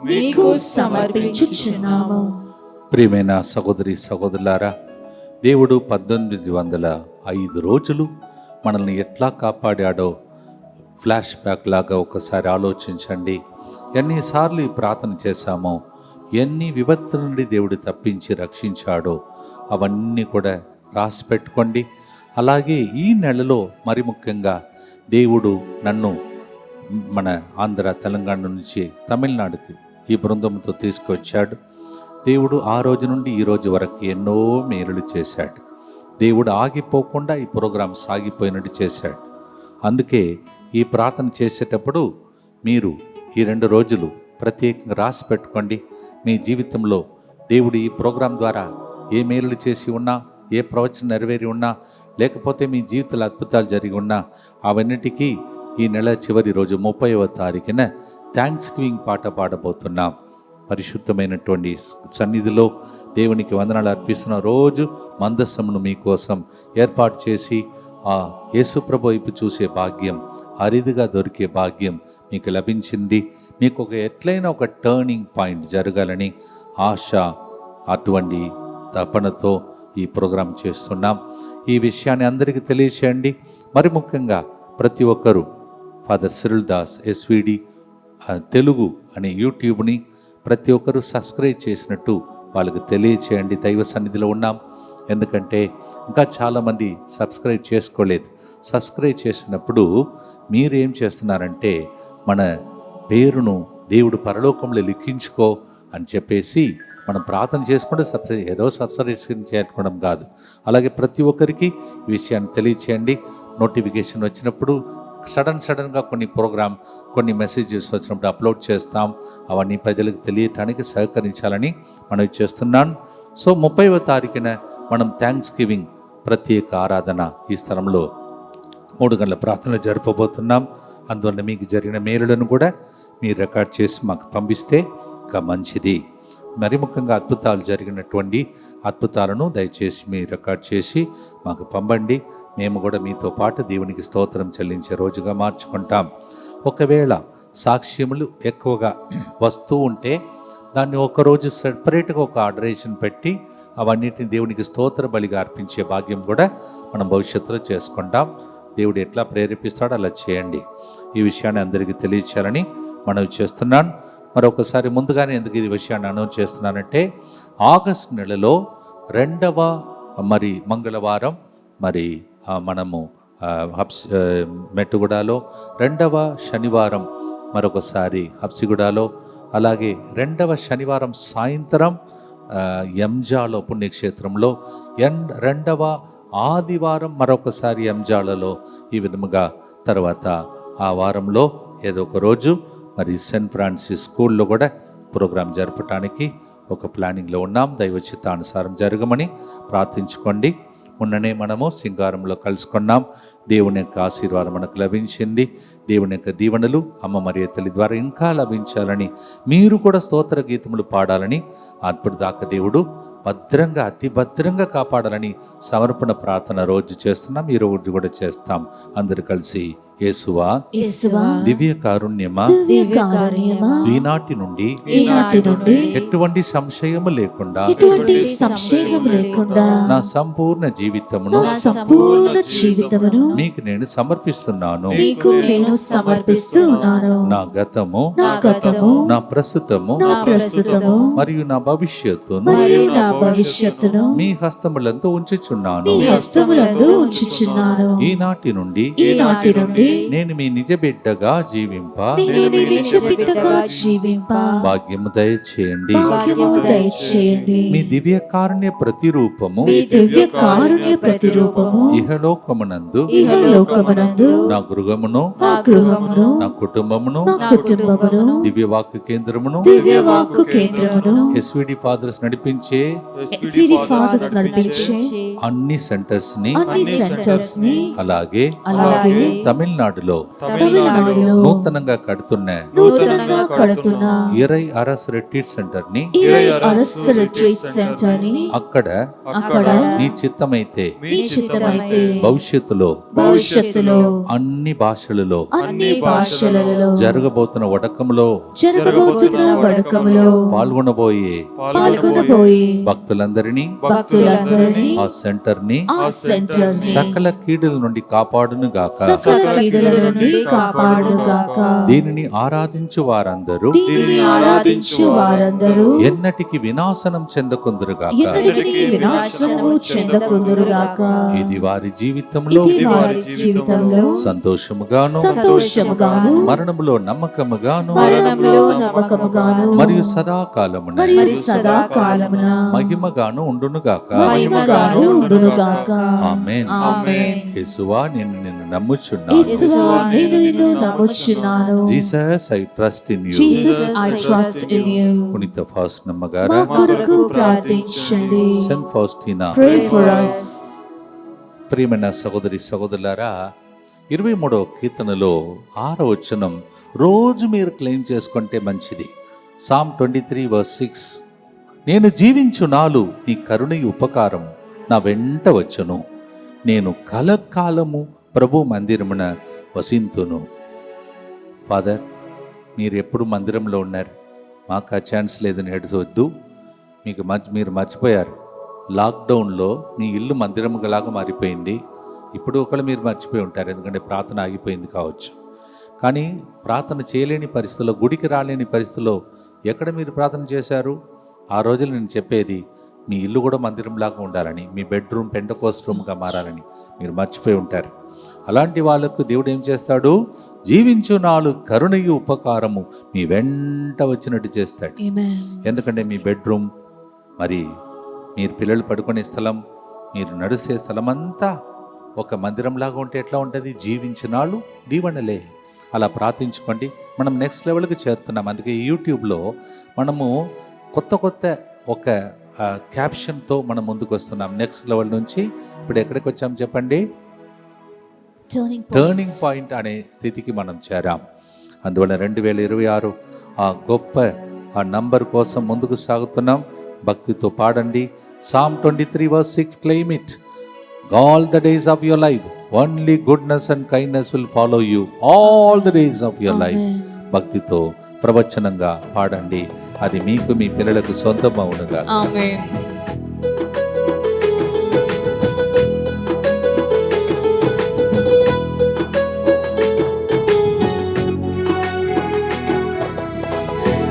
S2: మీకు సమర్పించుచున్నాము.
S1: ప్రియమైన సహోదరి సహోదరులారా, దేవుడు 1805 రోజులు మనల్ని ఎట్లా కాపాడాడో ఫ్లాష్ బ్యాక్ లాగా ఒకసారి ఆలోచించండి. ఎన్నిసార్లు ఈ ప్రార్థన చేశామో, ఎన్ని విపత్తు నుండి దేవుడు తప్పించి రక్షించాడో అవన్నీ కూడా రాసి పెట్టుకోండి. అలాగే ఈ నెలలో మరి ముఖ్యంగా దేవుడు నన్ను మన ఆంధ్ర తెలంగాణ నుంచి తమిళనాడుకి ఈ బృందంతో తీసుకొచ్చాడు. దేవుడు ఆ రోజు నుండి ఈ రోజు వరకు ఎన్నో మేలులు చేశాడు. దేవుడు ఆగిపోకుండా ఈ ప్రోగ్రాం సాగిపోయినట్టు చేశాడు. అందుకే ఈ ప్రార్థన చేసేటప్పుడు మీరు ఈ 2 రోజులు ప్రత్యేకంగా రాసి పెట్టుకోండి. మీ జీవితంలో దేవుడు ఈ ప్రోగ్రాం ద్వారా ఏ మేలులు చేసి ఉన్నా, ఏ ప్రవచనం నెరవేరి ఉన్నా, లేకపోతే మీ జీవితంలో అద్భుతాలు జరిగి ఉన్నా అవన్నిటికీ ఈ నెల చివరి రోజు 30వ తారీఖున థ్యాంక్స్ గివింగ్ పాట పాడబోతున్నాం. పరిశుద్ధమైనటువంటి సన్నిధిలో దేవునికి వందనాలు అర్పిస్తున్న రోజు మందస్సమును మీకోసం ఏర్పాటు చేసి ఆ యేసుప్రభు వైపు చూసే భాగ్యం, అరిదిగా దొరికే భాగ్యం మీకు లభించింది. మీకు ఎట్లయినా ఒక టర్నింగ్ పాయింట్ జరగాలని ఆశ, అటువంటి తపనతో ఈ ప్రోగ్రాం చేస్తున్నాం. ఈ విషయాన్ని అందరికీ తెలియచేయండి. మరి ముఖ్యంగా ప్రతి ఒక్కరూ father Cyril Das SVD Telugu అనే యూట్యూబ్ని ప్రతి ఒక్కరూ సబ్స్క్రైబ్ చేసినట్టు వాళ్ళకి తెలియచేయండి. దైవ సన్నిధిలో ఉన్నాం. ఎందుకంటే ఇంకా చాలామంది సబ్స్క్రైబ్ చేసుకోలేదు. సబ్స్క్రైబ్ చేసినప్పుడు మీరు ఏం చేస్తున్నారంటే మన పేరును దేవుడు పరలోకంలో లిఖించుకో అని చెప్పేసి మనం ప్రార్థన చేసుకుంటే ఏదో సబ్స్క్రైబ్ చేసుకోవడం కాదు. అలాగే ప్రతి ఒక్కరికి ఈ విషయాన్ని తెలియచేయండి. నోటిఫికేషన్ వచ్చినప్పుడు సడన్గా కొన్ని మెసేజెస్ వచ్చినప్పుడు అప్లోడ్ చేస్తాం. అవన్నీ ప్రజలకు తెలియటానికి సహకరించాలని మనవి చేస్తున్నాను. సో 30వ తారీఖున మనం థ్యాంక్స్ గివింగ్ ప్రత్యేక ఆరాధన ఈ స్థలంలో 3 గంటల ప్రార్థన జరపబోతున్నాం. అందువల్ల మీకు జరిగిన మేలులను కూడా మీరు రికార్డ్ చేసి మాకు పంపిస్తే ఇంకా మంచిది. మరి ముఖ్యంగా అద్భుతాలు జరిగినటువంటి అద్భుతాలను దయచేసి మీరు రికార్డ్ చేసి మాకు పంపండి. మేము కూడా మీతో పాటు దేవునికి స్తోత్రం చెల్లించే రోజుగా మార్చుకుంటాం. ఒకవేళ సాక్ష్యములు ఎక్కువగా వస్తూ ఉంటే దాన్ని ఒకరోజు సెపరేట్గా ఒక ఆర్డరేషన్ పెట్టి అవన్నిటిని దేవునికి స్తోత్ర బలిగా అర్పించే భాగ్యం కూడా మనం భవిష్యత్తులో చేసుకుంటాం. దేవుడు ఎట్లా ప్రేరేపిస్తాడో అలా చేయండి. ఈ విషయాన్ని అందరికీ తెలియచేయాలని మనవి చేస్తున్నాను. మరొకసారి ముందుగానే ఎందుకు ఈ విషయాన్ని అనౌన్స్ చేస్తున్నానంటే ఆగస్టు నెలలో 2వ మంగళవారం మనము మెట్టుగూడలో, 2వ శనివారం మరొకసారి హబ్సిగూడలో, అలాగే 2వ శనివారం సాయంత్రం ఎంజాలో పుణ్యక్షేత్రంలో, 2వ ఆదివారం మరొకసారి ఎంజాలలో, ఈ విధముగా తర్వాత ఆ వారంలో ఏదో ఒక రోజు సెయింట్ ఫ్రాన్సిస్ స్కూల్లో కూడా ప్రోగ్రాం జరపడానికి ఒక ప్లానింగ్లో ఉన్నాం. దైవ చిత్తానుసారం జరగమని ప్రార్థించుకోండి. మొన్ననే మనము సింగారంలో కలుసుకున్నాం. దేవుని యొక్క ఆశీర్వాదం మనకు లభించింది. దేవుని యొక్క దీవెనలు అమ్మ మరియ తల్లి ద్వారా ఇంకా లభించాలని, మీరు కూడా స్తోత్ర గీతములు పాడాలని, అప్పటిదాకా దేవుడు భద్రంగా అతి భద్రంగా కాపాడాలని సమర్పణ ప్రార్థన రోజు చేస్తున్నాం. ఈ రోజు కూడా చేస్తాం. అందరు కలిసి యేసువా దివ్య కారుణ్యమా ఈనాటి నుండి ఎటువంటి సంశయము లేకుండా నా సంపూర్ణ జీవితమును మీకు నేను సమర్పిస్తున్నాను. నా గతము, నా ప్రస్తుతము మరియు నా భవిష్యత్తును మీ హస్తములందు ఉంచుచున్నాను. ఈనాటి నుండి నేను మీ నిజ బిడ్డగా జీవింప
S2: నేను మీ నిజ బిడ్డగా జీవింప
S1: భాగ్యము దయచేయండి.
S2: భాగ్యము దయచేయండి.
S1: మీ దివ్య కారుణ్య ప్రతిరూపము
S2: మీ దివ్య కారుణ్య ప్రతిరూపము
S1: ఇహలోకమునందు
S2: ఇహలోకమునందు
S1: నా గృహమును
S2: నా గృహమును
S1: నా కుటుంబమును
S2: నా కుటుంబమును
S1: దివ్యవాక్య కేంద్రమును
S2: దివ్య వాక్కు కేంద్రమును
S1: ఎస్విడి ఫాదర్స్ నడిపించే
S2: ఎస్విడి ఫాదర్స్ నడిపించే
S1: అన్ని సెంటర్స్ ని
S2: అన్ని సెంటర్స్ ని
S1: అలాగే
S2: అలాగే
S1: తమిళనాడులో
S2: తమిళనాడులో
S1: నూతనంగా కడుతున్న
S2: నూతనంగా కడుతున్న
S1: ఇరై అరస్ రిట్రీట్ సెంటర్ ని
S2: ఇరై అరస్ రిట్రీట్ సెంటర్ ని
S1: అక్కడ
S2: అక్కడ
S1: నీ చిత్తమైతే
S2: మీ చిత్తమైతే
S1: భవిష్యత్తులో
S2: భవిష్యత్తులో
S1: అన్ని భాషలలో
S2: అన్ని భాషలలో
S1: జరగబోతున్న వడకంలో
S2: జరగబోతున్న వడకములో పాల్గొనబోయే
S1: భక్తులందరినీ
S2: భక్తులందరినీ
S1: ఆ సెంటర్ ని
S2: ఆ సెంటర్ ని
S1: సకల కీడుల నుండి కాపాడును గాక.
S2: సకల కీడుల నుండి కాపాడుగాక.
S1: దీనిని ఆరాధించు వారందరూ
S2: దీనిని ఆరాధించు వారందరూ
S1: ఎన్నటికి వినాశనం చెందకుందురుగాక.
S2: ఎన్నటికీ వినాశనము చెందకుందురుగాక.
S1: ఇది వారి జీవితంలో
S2: ఇది వారి జీవితంలో
S1: సంతోషముగాను
S2: సంతోషముగాను
S1: మరణములో నమ్మకముగాను
S2: మరణంలో నమ్మకముగాను
S1: మరియు సదాకాలమున
S2: మరియు సదాకాలమున
S1: మహిమగాను ఉండునుగాక.
S2: మహిమగాను ఉండునుగాక.
S1: ఆమేన్.
S5: ఆమేన్.
S1: యేసువా నిన్ను నమ్ముచున్నాను.
S2: యేసువా నేను నిన్ను నమ్ముచున్నాను.
S1: Jesus I trust in you.
S2: Jesus, I trust in you.
S1: పునీత ఫాస్టినా
S2: మా
S1: గారా,
S2: కొరకు ప్రార్థించండి.
S1: Saint ఫాస్టినా,
S2: Pray for us.
S1: ప్రియమైన సహోదరి సహోదరులారా, 23వ కీర్తనలో 6వ వచనం రోజు మీరు క్లెయిమ్ చేసుకుంటే మంచిది. సామ్ 23:6 నేను జీవించు నాలు నీ కరుణి ఉపకారం నా వెంట వచ్చును, నేను కలకాలము ప్రభు మందిరమున వసింతును. ఫాదర్, మీరు ఎప్పుడు మందిరంలో ఉన్నారు, మాకు ఆ ఛాన్స్ లేదని ఏడ్చవద్దు. మీరు మర్చిపోయారు, లాక్డౌన్లో మీ ఇల్లు మందిరములాగా మారిపోయింది. ఇప్పుడు ఒకళ్ళు మీరు మర్చిపోయి ఉంటారు, ఎందుకంటే ప్రార్థన ఆగిపోయింది కావచ్చు. కానీ ప్రార్థన చేయలేని పరిస్థితుల్లో, గుడికి రాలేని పరిస్థితుల్లో ఎక్కడ మీరు ప్రార్థన చేశారు? ఆ రోజులు నేను చెప్పేది మీ ఇల్లు కూడా మందిరంలాగా ఉండాలని, మీ బెడ్రూమ్ పెంటకోస్ట్ రూమ్గా మారాలని మీరు మర్చిపోయి ఉంటారు. అలాంటి వాళ్ళకు దేవుడు ఏం చేస్తాడు? జీవించు నాలు కరుణయు ఉపకారము మీ వెంట వచ్చినట్టు చేస్తాడు. ఎందుకంటే మీ బెడ్రూమ్, మరి మీరు పిల్లలు పడుకునే స్థలం, మీరు నడిసే స్థలం అంతా ఒక మందిరంలాగా ఉంటే ఎట్లా ఉంటుంది? జీవించినాళ్ళు దీవెనలే. అలా ప్రార్థించుకోండి. మనం నెక్స్ట్ లెవెల్కి చేరుతున్నాం. అందుకే యూట్యూబ్లో మనము కొత్త ఒక క్యాప్షన్తో మనం ముందుకు వస్తున్నాం. నెక్స్ట్ లెవెల్ నుంచి ఇప్పుడు ఎక్కడికి వచ్చాం చెప్పండి? టర్నింగ్ పాయింట్ అనే స్థితికి మనం చేరాం. అందువల్ల 2026 ఆ గొప్ప ఆ నంబర్ కోసం ముందుకు సాగుతున్నాం. భక్తితో పాడండి. Psalm 23:6 claim it. All the days of your life, only goodness and kindness will follow you all the days of your life. భక్తితో ప్రవచనంగా పాడండి. అది మీకు మీ పిల్లలకు సొంతమవునుగా.
S5: ఆమేన్.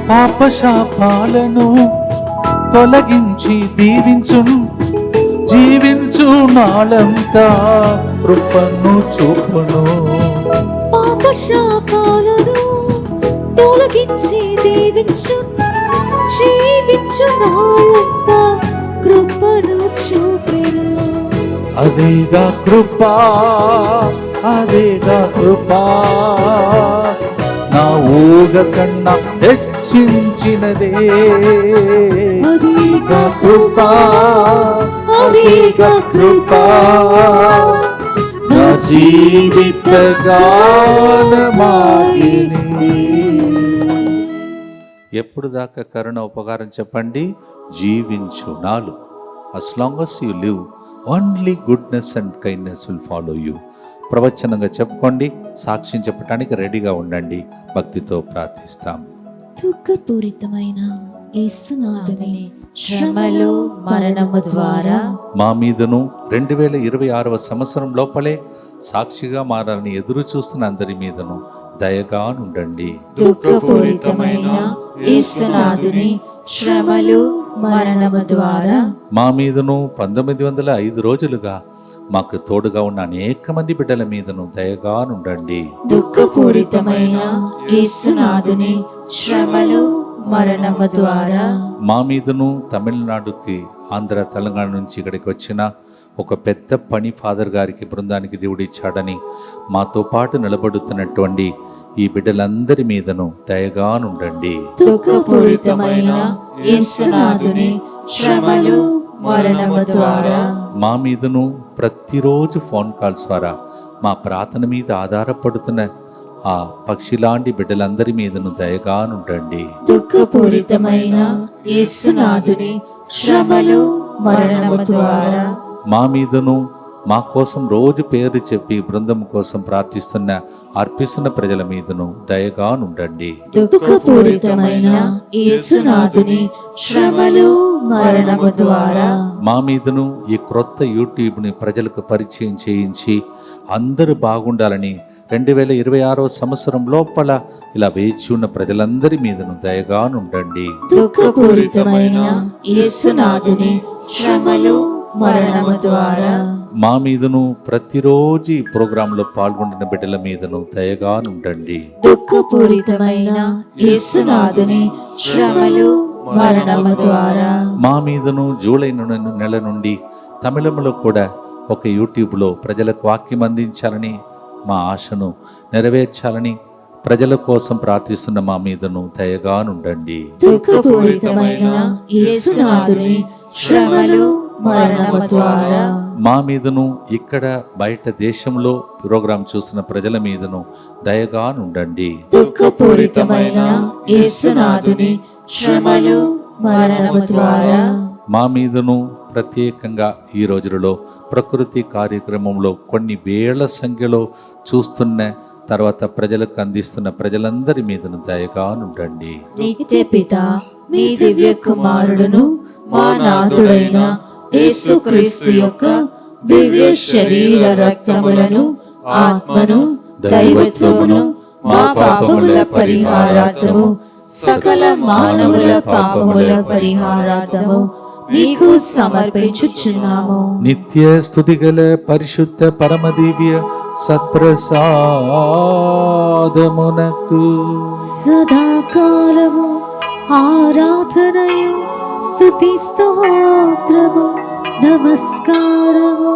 S1: పాపశాపాలను తొలగించి దీవించు, జీవించు నాలంతా కృపను చూపును.
S2: పాపశాపాలను తొలగించి దీవించు, జీవించు నాలంతా కృపను చూపెను.
S1: అదేగా కృపా, అదేగా కృపా, నా ఊగ కన్నా హెచ్చించినదే. అదేగా కృపా, అదేగా కృపా, నా జీవిత గానమాలిని. ఎప్పుడు దాకా కరుణ ఉపకారం చెప్పండి? జీవించు నాలు. as long as you live, only goodness and kindness will follow you. ప్రవచనంగా చెప్పుకోండి. సాక్ష్యం చెప్పడానికి రెడీగా ఉండండి. భక్తితో ప్రార్థిస్తాం.
S2: దుఃఖపూరితమైన యేసునాథుని శ్రమలు మరణము ద్వారా
S1: మా మీదను 2026వ సంవత్సరం లోపలే సాక్షిగా మారాలని ఎదురు చూస్తున్న అందరి మీదను దయగా ఉండండి.
S2: దుఃఖపూరితమైన యేసునాథుని శ్రమలు మరణము ద్వారా
S1: మా మీదను 1905 రోజులుగా మాకు తోడుగా ఉన్న అనేక మంది బిడ్డల మీదను దయగా నుండండి.
S2: దుఃఖపూరితమైన యేసునాథుని శ్రమలు మరణము ద్వారా
S1: మా మీదను తమిళనాడుకి ఆంధ్ర తెలంగాణ నుంచి ఇక్కడికి వచ్చిన ఒక పెద్ద పని ఫాదర్ గారికి బృందానికి దేవుడు ఇచ్చాడని మాతో పాటు నిలబడుతున్నటువంటి ఈ బిడ్డలందరి మీదను దయగా నుండండి.
S2: దుఃఖపూరితమైన యేసునాథుని శ్రమలు మరణము ద్వారా
S1: మా మీదను ప్రతిరోజు ఫోన్ కాల్స్ ద్వారా మా ప్రార్థన మీద ఆధారపడుతున్న ఆ పక్షిలాంటి బిడ్డలందరి మీదను దయగా నుండండి.
S2: దుఃఖపూరితమైన యేసునాథుని శ్రమలు మరణము ద్వారా
S1: మా మీదను మా కోసం రోజు పేరు చెప్పి బృందం కోసం ప్రార్థిస్తున్న అర్పిస్తున్న ప్రజల మీదను దయగా నుండండి.
S2: దుఃఖపూరితమైన యేసునాథుని శ్రమలు మరణము ద్వారా
S1: మా మీదను ఈ క్రొత్త యూట్యూబ్ని ప్రజలకు పరిచయం చేయించి అందరూ బాగుండాలని 2026 సంవత్సరం లోపల ఇలా వేచి ఉన్న ప్రజలందరి మీదను దయగా నుండండి.
S2: దుఃఖపూరితమైన యేసునాథుని శ్రమలు మరణము ద్వారా
S1: మా మీదను ప్రతిరోజు ఈ ప్రోగ్రాంలో పాల్గొంటున్న బిడ్డల మీదను దయగా నుండండి.
S2: దుఃఖపూరితమైన యేసునాథుని శ్రమలు మరణము ద్వారా
S1: మా మీదను జూలై నెల నుండి తమిళంలో కూడా ఒక యూట్యూబ్లో ప్రజలకు వాక్యం అందించాలని మా ఆశను నెరవేర్చాలని ప్రజల కోసం ప్రార్థిస్తున్న మా మీదను దయగా నుండండి.
S2: దుఃఖపూరితమైన యేసునాథుని శ్రమలు మరణము ద్వారా
S1: మా మీదను ఇక్కడ బయట దేశంలో ప్రోగ్రాం చూస్తున్న ప్రజల మీదను దయగా నుండండి.
S2: దుఃఖపూరితమైన యేసునాథుని శ్రమలు మరణము ద్వారా
S1: మా మీదను ప్రత్యేకంగా ఈ రోజులలో ప్రకృతి కార్యక్రమంలో కొన్ని వేల సంఖ్యలో చూస్తున్న తర్వాత ప్రజలకు అందిస్తున్న ప్రజలందరి మీదను దయగా నుండండి.
S2: నిత్య పిత మీ దివ్య కుమారుడును మా నాథుడైన యేసుక్రీస్తు యొక్క దివ్య శరీర రక్తములను ఆత్మను దైవత్వమును మా పాపముల పరిహారార్థము సకల మానవుల పాపముల పరిహారార్థము నీకు సమర్పించుచున్నాము.
S1: నిత్య స్తుతిగల పరిశుద్ధ పరమదివ్య సత్ప్రసాదమునకు
S2: సదాకాలము ఆరాధనయు స్తుతి స్తోత్రము నమస్కారము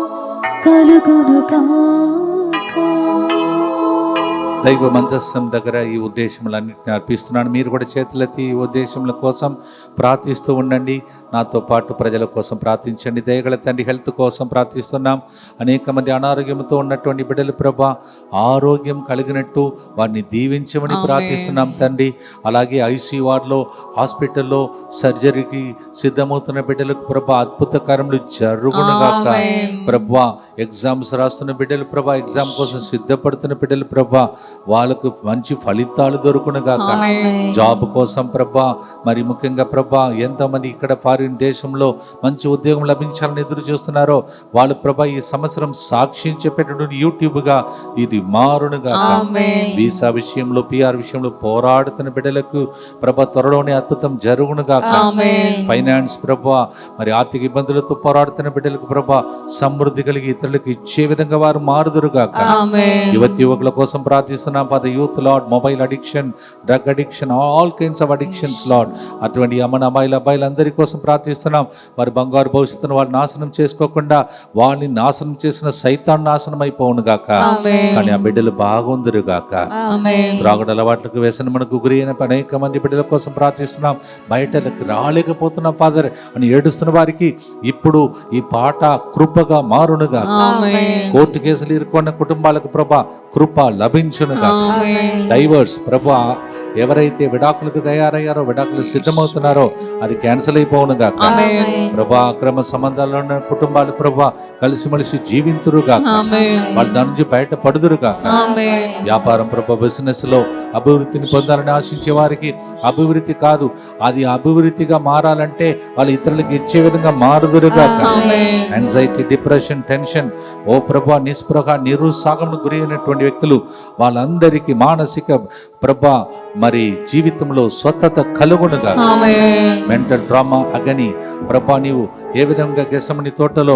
S2: కలుగును గాక.
S1: దైవ మందస్సం దగ్గర ఈ ఉద్దేశములన్నింటినీ అర్పిస్తున్నాను. మీరు కూడా చేతులెత్తి ఈ ఉద్దేశముల కోసం ప్రార్థిస్తూ ఉండండి. నాతో పాటు ప్రజల కోసం ప్రార్థించండి. దయగల తండ్రి, హెల్త్ కోసం ప్రార్థిస్తున్నాం. అనేక మంది అనారోగ్యంతో ఉన్నటువంటి బిడ్డలు ప్రభా ఆరోగ్యం కలిగినట్టు వారిని దీవించమని ప్రార్థిస్తున్నాం తండ్రి. అలాగే ఐసీయూ వార్డులో హాస్పిటల్లో సర్జరీకి సిద్ధమవుతున్న బిడ్డలకు ప్రభా అద్భుత కార్యములు జరుగునుగాక. ప్రభా ఎగ్జామ్స్ రాస్తున్న బిడ్డలు ప్రభా ఎగ్జామ్ కోసం సిద్ధపడుతున్న బిడ్డలు ప్రభా వాళ్ళకు మంచి ఫలితాలు దొరుకునుగాక. జాబ్ కోసం ప్రభా మరి ముఖ్యంగా ప్రభా ఎంతమంది ఇక్కడ ఫారిన్ దేశంలో మంచి ఉద్యోగం లభించాలని ఎదురు చూస్తున్నారో వాళ్ళు ప్రభా ఈ సంవత్సరం సాక్ష్యం చెప్పేటటువంటి యూట్యూబ్గా ఇది మారునుగాక. వీసా విషయంలో పిఆర్ విషయంలో పోరాడుతున్న బిడ్డలకు ప్రభా త్వరలోనే అద్భుతం జరుగునుగాక. ఫైనాన్స్ ప్రభా మరి ఆర్థిక ఇబ్బందులతో పోరాడుతున్న బిడ్డలకు ప్రభా సమృద్ధి కలిగి ఇతరులకు ఇచ్చే విధంగా వారు మారుదురుగాక. యువతి యువకుల కోసం ప్రార్థిస్తున్నాం for the youth lord. Mobile addiction, drug addiction, all kinds of addictions lord. అటువంటి అమ్మాయిల అబ్బాయిలందరి కోసం ప్రార్థిస్తున్నాం. వారి బంగారు భవిష్యత్తును వారు నాశనం చేసుకోకుండా వాళ్ళని నాశనం చేసిన సైతాన్ నాశనం అయిపోవునుగాక. కానీ ఆ బిడ్డలు బాగుందరుగాక. త్రాగుడు అలవాట్లకు వ్యసనమునకు గురి అయిన అనేక మంది బిడ్డల కోసం ప్రార్థిస్తున్నాం. బయటకు రాలేకపోతున్నాం ఫాదర్ అని ఏడుస్తున్న వారికి ఇప్పుడు ఈ పాట కృపగా మారునుగా. కోర్టు కేసులు ఇరుక్కున్న కుటుంబాలకు ప్రభా కృప లభించునుగా. డైవర్స్ ప్రభా ఎవరైతే విడాకులకు తయారయ్యారో విడాకులు సిద్ధమవుతున్నారో అది క్యాన్సిల్ అయిపోవునుగా. ప్రభా అక్రమ సంబంధాల్లో ఉన్న కుటుంబాలు ప్రభా కలిసిమెలిసి జీవింతురుగా, వాళ్ళ దాని నుంచి బయట పడుదురుగా. వ్యాపారం ప్రభా బిజినెస్ లో అభివృద్ధిని పొందాలని ఆశించే వారికి అభివృద్ధి కాదు, అది అభివృద్ధిగా మారాలంటే వాళ్ళు ఇతరులకు ఇచ్చే విధంగా మారుదురుగా. యాంగ్జైటీ, డిప్రెషన్, టెన్షన్ ఓ ప్రభా నిస్పృహ నిరుత్సాహం గురి అయినటువంటి వ్యక్తులు వాళ్ళందరికీ మానసిక ప్రభా మరి జీవితంలో స్వస్థత కలుగునుగా. మెంటల్ డ్రామా అగని ప్రభా నీవు ఏ విధంగా గెసమని తోటలో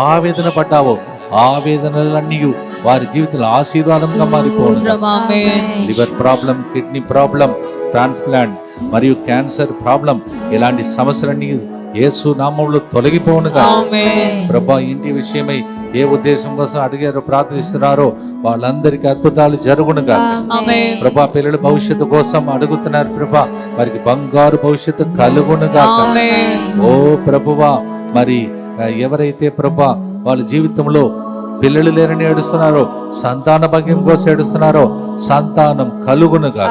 S1: ఆవేదన పడ్డావో ఆ వేదనలన్నీ వారి జీవితంలో ఆశీర్వాదంగా మారిపోను. Liver problem, kidney problem, transplant మరియు క్యాన్సర్ ప్రాబ్లం, ఇలాంటి సమస్యలన్నీ యేసు నామములో తొలగిపోనుగా. ప్రభా ఇంటి విషయమై ఏ ఉద్దేశం కోసం అడిగారో ప్రార్థిస్తున్నారో వాళ్ళందరికీ అద్భుతాలు జరుగునుగా. ప్రభా పిల్లల భవిష్యత్తు కోసం అడుగుతున్నారు ప్రభా, వారికి బంగారు భవిష్యత్తు కలుగునుగా. ఓ ప్రభువా, మరి ఎవరైతే ప్రభా వాళ్ళ జీవితంలో పిల్లలు లేరని ఏడుస్తున్నారో, సంతాన భాగ్యం కోసం ఏడుస్తున్నారో, సంతానం కలుగునుగా.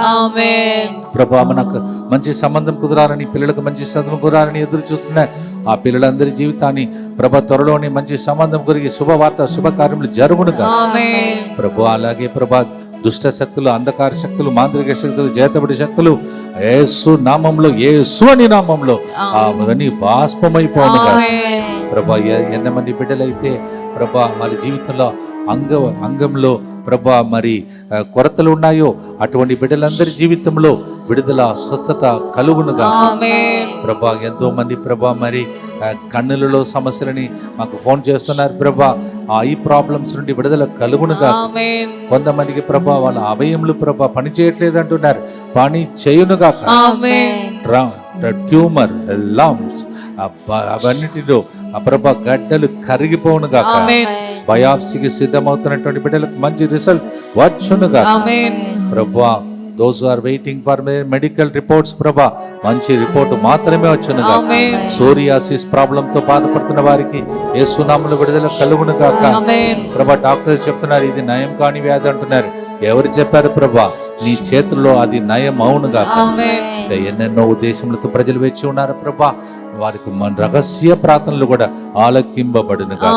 S1: ప్రభా మనకు మంచి సంబంధం కుదరాలని, పిల్లలకు మంచి సంబంధం కుదరాలని ఎదురు చూస్తున్నా ఆ పిల్లలందరి జీవితాన్ని ప్రభా త్వరలోనే మంచి సంబంధం కురిగి శుభవార్త శుభకార్యములు జరుగునుగా. ప్రభు అలాగే ప్రభా దుష్ట శక్తులు, అంధకార శక్తులు, మాంత్రిక శక్తులు, చేతబడి శక్తులు యేసు నామంలో, యేసు అని నామంలో అవన్నీ బాష్పమైపోనుగా. ప్రభా ఎంతమంది బిడ్డలైతే ప్రభా వాళ్ళ జీవితంలో అంగంలో ప్రభా మరి కొరతలు ఉన్నాయో అటువంటి బిడ్డలందరి జీవితంలో విడుదల, స్వస్థత కలుగునుగా. ప్రభా ఎంతో మంది ప్రభా మరి కన్నులలో సమస్యలని మాకు ఫోన్ చేస్తున్నారు ప్రభా, ఆ ఐ ప్రాబ్లమ్స్ నుండి విడుదల కలుగునుగా. కొంతమందికి ప్రభా వాళ్ళ అవయములు ప్రభా పని చేయట్లేదు అంటున్నారు, పని చేయునుగా. ట్యూమర్, లంప్స్ అవన్నిటిలో ప్రభా గడ్డలు కరిగిపోనుగా. బయాప్సీకి సిద్ధమవుతున్నటువంటి బిడ్డలకు మంచి రిజల్ట్ వచ్చునుగా. ప్రభా those who are waiting for medical reports ప్రభా మంచి రిపోర్ట్ మాత్రమే వచ్చునుగా. సోరియాసిస్ ప్రాబ్లం తో బాధపడుతున్న వారికి యేసు నామములో విడుదల కలుగునుగా. ప్రభా డాక్టర్స్ చెప్తున్నారు ఇది నయం కాని వ్యాధి అంటున్నారు. ఎవరు చెప్పారు ప్రభా? నీ చేతుల్లో అది నయం అవునుగా. ఎన్నెన్నో ఉద్దేశములతో ప్రజలు వేచి ఉన్నారు ప్రభా, వారికి మన రహస్య ప్రార్థనలు కూడా ఆలకింపబడునుగా.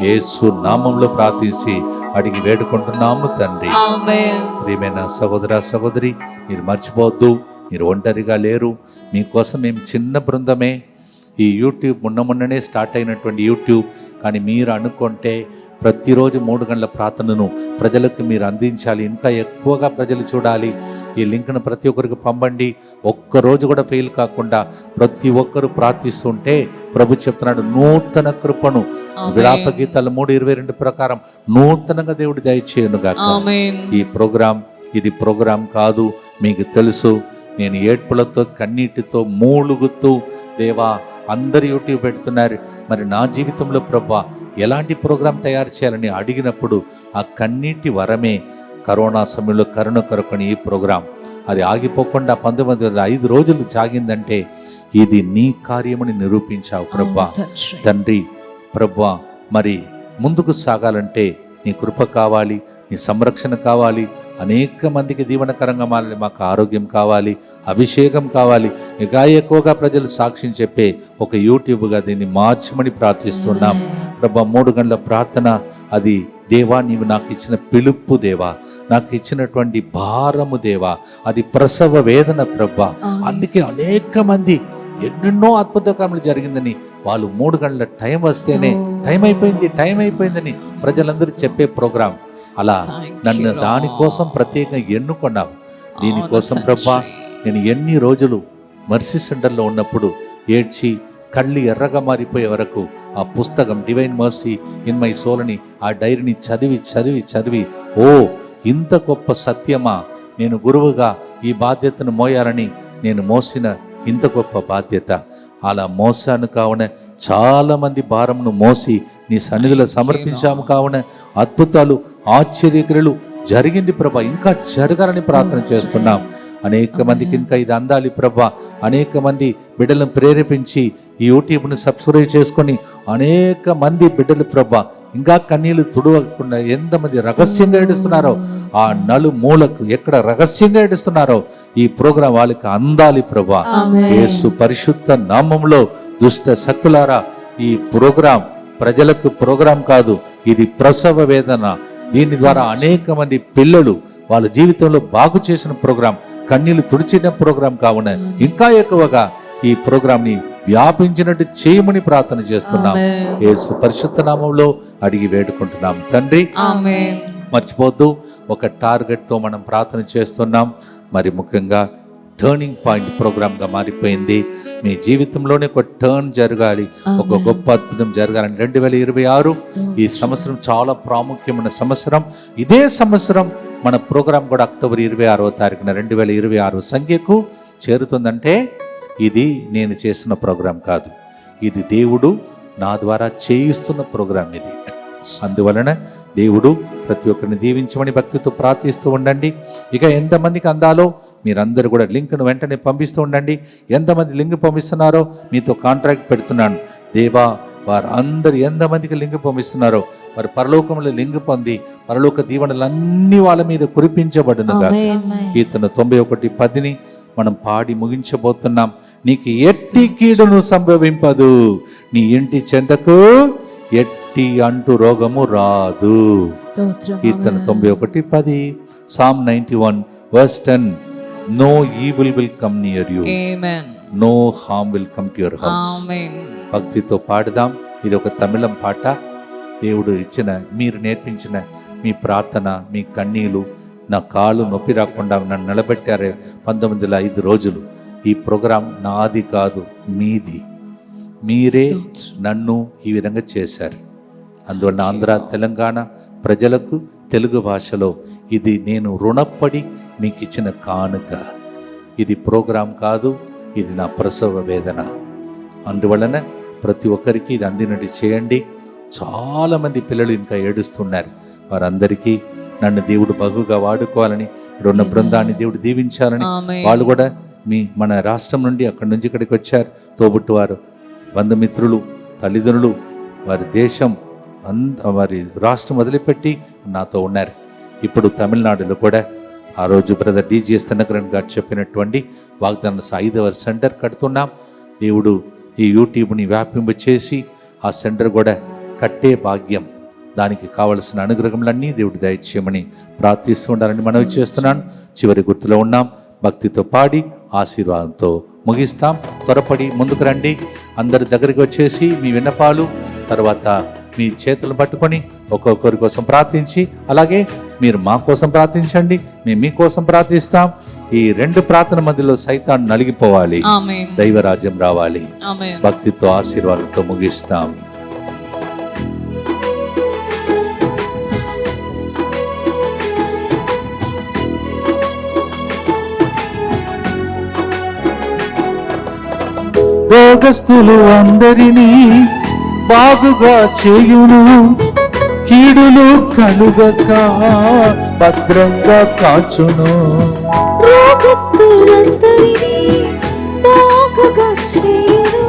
S1: యేసు నామంలో ప్రార్థించి అడిగి వేడుకుంటున్నాము తండ్రి. ప్రియమైన సహోదర సహోదరి, మీరు మర్చిపోవద్దు, మీరు ఒంటరిగా లేరు. మీకోసం మేము చిన్న బృందమే. ఈ యూట్యూబ్ మొన్ననే స్టార్ట్ అయినటువంటి యూట్యూబ్, కానీ మీరు అనుకుంటే ప్రతిరోజు 3 గంటల ప్రార్థనను ప్రజలకు మీరు అందించాలి, ఇంకా ఎక్కువగా ప్రజలు చూడాలి. ఈ లింక్ను ప్రతి ఒక్కరికి పంపండి. ఒక్కరోజు కూడా ఫెయిల్ కాకుండా ప్రతి ఒక్కరు ప్రార్థిస్తుంటే ప్రభు చెప్తున్నాడు నూతన కృపను, విలాప గీతాలు 3:22 ప్రకారం నూతనంగా దేవుడు దయచేయనుగా. ఈ ప్రోగ్రాం ఇది ప్రోగ్రాం కాదు, మీకు తెలుసు. నేను ఏడ్పులతో కన్నీటితో మూలుగుతూ దేవా అందరు యూట్యూబ్ పెడుతున్నారు, మరి నా జీవితంలో ప్రభా ఎలాంటి ప్రోగ్రాం తయారు చేయాలని అడిగినప్పుడు ఆ కన్నీటి వరమే కరోనా సమయంలో కరుణ కొరకని ఈ ప్రోగ్రాం. అది ఆగిపోకుండా 5 రోజులు సాగిందంటే ఇది నీ కార్యమని నిరూపించావు ప్రభా. తండ్రి ప్రభా, మరి ముందుకు సాగాలంటే నీ కృప కావాలి, నీ సంరక్షణ కావాలి, అనేక మందికి దీవెనకరంగా మారాలి, మాకు ఆరోగ్యం కావాలి, అభిషేకం కావాలి, ఇంకా ఎక్కువగా ప్రజలు సాక్ష్యం చెప్పే ఒక యూట్యూబ్గా దీన్ని మార్చమని ప్రార్థిస్తున్నాం ప్రభా. 3 గంటల ప్రార్థన అది దేవా నీవు నాకు ఇచ్చిన పిలుపు దేవా, నాకు ఇచ్చినటువంటి భారము దేవా, అది ప్రసవ వేదన ప్రభా. అందుకే అనేక మంది ఎన్నెన్నో అద్భుత కార్యములు జరిగిందని వాళ్ళు 3 గంటల టైం వస్తేనే టైం అయిపోయిందని ప్రజలందరూ చెప్పే ప్రోగ్రాం. అలా నన్ను దానికోసం ప్రత్యేకంగా ఎన్నుకున్నావు. దీనికోసం ప్రభా నేను ఎన్ని రోజులు మర్సీ సెంటర్లో ఉన్నప్పుడు ఏడ్చి కళ్ళు ఎర్రగా మారిపోయే వరకు ఆ పుస్తకం divine mercy in my soul అని ఆ డైరీని చదివి ఓ ఇంత గొప్ప సత్యమా, నేను గురువుగా ఈ బాధ్యతను మోయాలని నేను మోసిన ఇంత గొప్ప బాధ్యత. అలా మోసాను కావున చాలా మంది భారమును మోసి నీ సన్నిధిలో సమర్పించాము కావున అద్భుతాలు ఆశ్చర్యక్రియలు జరిగింది ప్రభా. ఇంకా జరగాలని ప్రార్థన చేస్తున్నాం. అనేక మందికి ఇంకా ఇది అందాలి ప్రభా. అనేక మంది బిడ్డలను ప్రేరేపించి ఈ యూట్యూబ్ను సబ్స్క్రైబ్ చేసుకొని అనేక మంది బిడ్డలు ప్రభా ఇంకా కన్నీళ్లు తుడవకుండా ఎంతమంది రహస్యంగా ఏడుస్తున్నారో, ఆ నలుమూలకు ఎక్కడ రహస్యంగా ఏడుస్తున్నారో ఈ ప్రోగ్రాం వాళ్ళకి అందాలి ప్రభా. యేసు పరిశుద్ధ నామంలో దుష్ట శక్తులారా, ఈ ప్రోగ్రాం ప్రజలకు ప్రోగ్రాం కాదు, ఇది ప్రసవ వేదన. దీని ద్వారా అనేక మంది పిల్లలు వాళ్ళ జీవితంలో బాగు చేసిన ప్రోగ్రాం, కన్నీళ్లు తుడిచిన ప్రోగ్రాం కావున ఇంకా ఎక్కువగా ఈ ప్రోగ్రాంని వ్యాపించినట్టు చేయమని ప్రార్థన చేస్తున్నాం. యేసు పరిశుద్ధ నామంలో అడిగి వేడుకుంటున్నాం తండ్రి. మర్చిపోద్దు, ఒక టార్గెట్తో మనం ప్రార్థన చేస్తున్నాం. మరి ముఖ్యంగా టర్నింగ్ పాయింట్ ప్రోగ్రామ్గా మారిపోయింది. మీ జీవితంలోనే ఒక టర్న్ జరగాలి, ఒక గొప్ప అద్భుతం జరగాలని 2026 ఈ సంవత్సరం చాలా ప్రాముఖ్యమైన సంవత్సరం. ఇదే సంవత్సరం మన ప్రోగ్రాం కూడా అక్టోబర్ 26వ తారీఖున 2026 సంఖ్యకు చేరుతుందంటే ఇది నేను చేసిన ప్రోగ్రాం కాదు, ఇది దేవుడు నా ద్వారా చేయిస్తున్న ప్రోగ్రాం ఇది. అందువలన దేవుడు ప్రతి ఒక్కరిని దీవించమని భక్తితో ప్రార్థిస్తూ ఉండండి. ఇక ఎంతమందికి అందాలో మీరందరూ కూడా లింక్ను వెంటనే పంపిస్తూ ఉండండి. ఎంతమంది లింక్ పంపిస్తున్నారో మీతో కాంట్రాక్ట్ పెడుతున్నాను. దేవా, వారు అందరు ఎంతమందికి లింక్ పంపిస్తున్నారో వారు పరలోకంలో లింక్ పొంది పరలోక దీవెనలన్నీ వాళ్ళ మీద కురిపించబడునుగా. కీర్తన 91:10 మనం పాడి ముగించబోతున్నాం. నీకు ఎట్టి కీడును సంభవింపదు, నీ ఇంటి చెంతకు ఎట్టి అంటు రోగము రాదు. కీర్తన 91:10, Psalm 91:10. No evil will come near you.
S5: Amen.
S1: No harm will come to your house.
S5: Amen.
S1: భక్తితో పాడదాం. ఇది ఒక తమిళం పాట. దేవుడు ఇచ్చిన, మీరు నేర్పించిన మీ ప్రార్థన, మీ కన్నీలు, నా కాళ్ళు నొప్పి రాకుండా నన్ను నిలబెట్టారే 1905 రోజులు. ఈ ప్రోగ్రాం నాది కాదు, మీది. మీరే నన్ను ఈ విధంగా చేశారు. అందువల్ల ఆంధ్ర తెలంగాణ ప్రజలకు తెలుగు భాషలో ఇది నేను రుణపడి మీకు ఇచ్చిన కానుక. ఇది ప్రోగ్రాం కాదు, ఇది నా ప్రసవ వేదన. అందువలన ప్రతి ఒక్కరికి ఇది అందినట్టు చేయండి. చాలామంది పిల్లలు ఇంకా ఏడుస్తున్నారు. వారందరికీ నన్ను దేవుడు బహుగా వాడుకోవాలని, ఇక్కడ ఉన్న బృందాన్ని దేవుడు దీవించాలని, వాళ్ళు కూడా మన రాష్ట్రం నుండి అక్కడి నుంచి ఇక్కడికి వచ్చారు. తోబుట్టువారు, బంధుమిత్రులు, తల్లిదండ్రులు, వారి దేశం వారి రాష్ట్రం వదిలిపెట్టి నాతో ఉన్నారు. ఇప్పుడు తమిళనాడులో కూడా ఆ రోజు బ్రదర్ డిజిఎస్ దినకరన్ గారు చెప్పినటువంటి వాగ్దాన 5వ సెంటర్ కడుతున్నాం. దేవుడు ఈ యూట్యూబ్ని వ్యాపింప చేసి ఆ సెంటర్ కూడా కట్టే భాగ్యం, దానికి కావలసిన అనుగ్రహములన్నీ దేవుడు దయచేయమని ప్రార్థిస్తూ ఉండాలని మనవి చేస్తున్నాను. చివరి గుర్తులో ఉన్నాం. భక్తితో పాడి ఆశీర్వాదంతో ముగిస్తాం. త్వరపడి ముందుకు రండి. అందరి దగ్గరికి వచ్చేసి మీ విన్నపాలు, తర్వాత మీ చేతులు పట్టుకొని ఒక్కొక్కరి కోసం ప్రార్థించి, అలాగే మీరు మా కోసం ప్రార్థించండి, మేము మీకోసం ప్రార్థిస్తాం. ఈ 2 ప్రార్థన మధ్యలో సైతాన్ నలిగిపోవాలి, దైవరాజ్యం రావాలి. భక్తితో ఆశీర్వాదంతో ముగిస్తాం. రోగస్తులు అందరినీ బాగుగా చేయును, కీడులు కలుగక భద్రంగా కాచును.
S2: రోగస్తులందరినీ బాగుగా చేయును,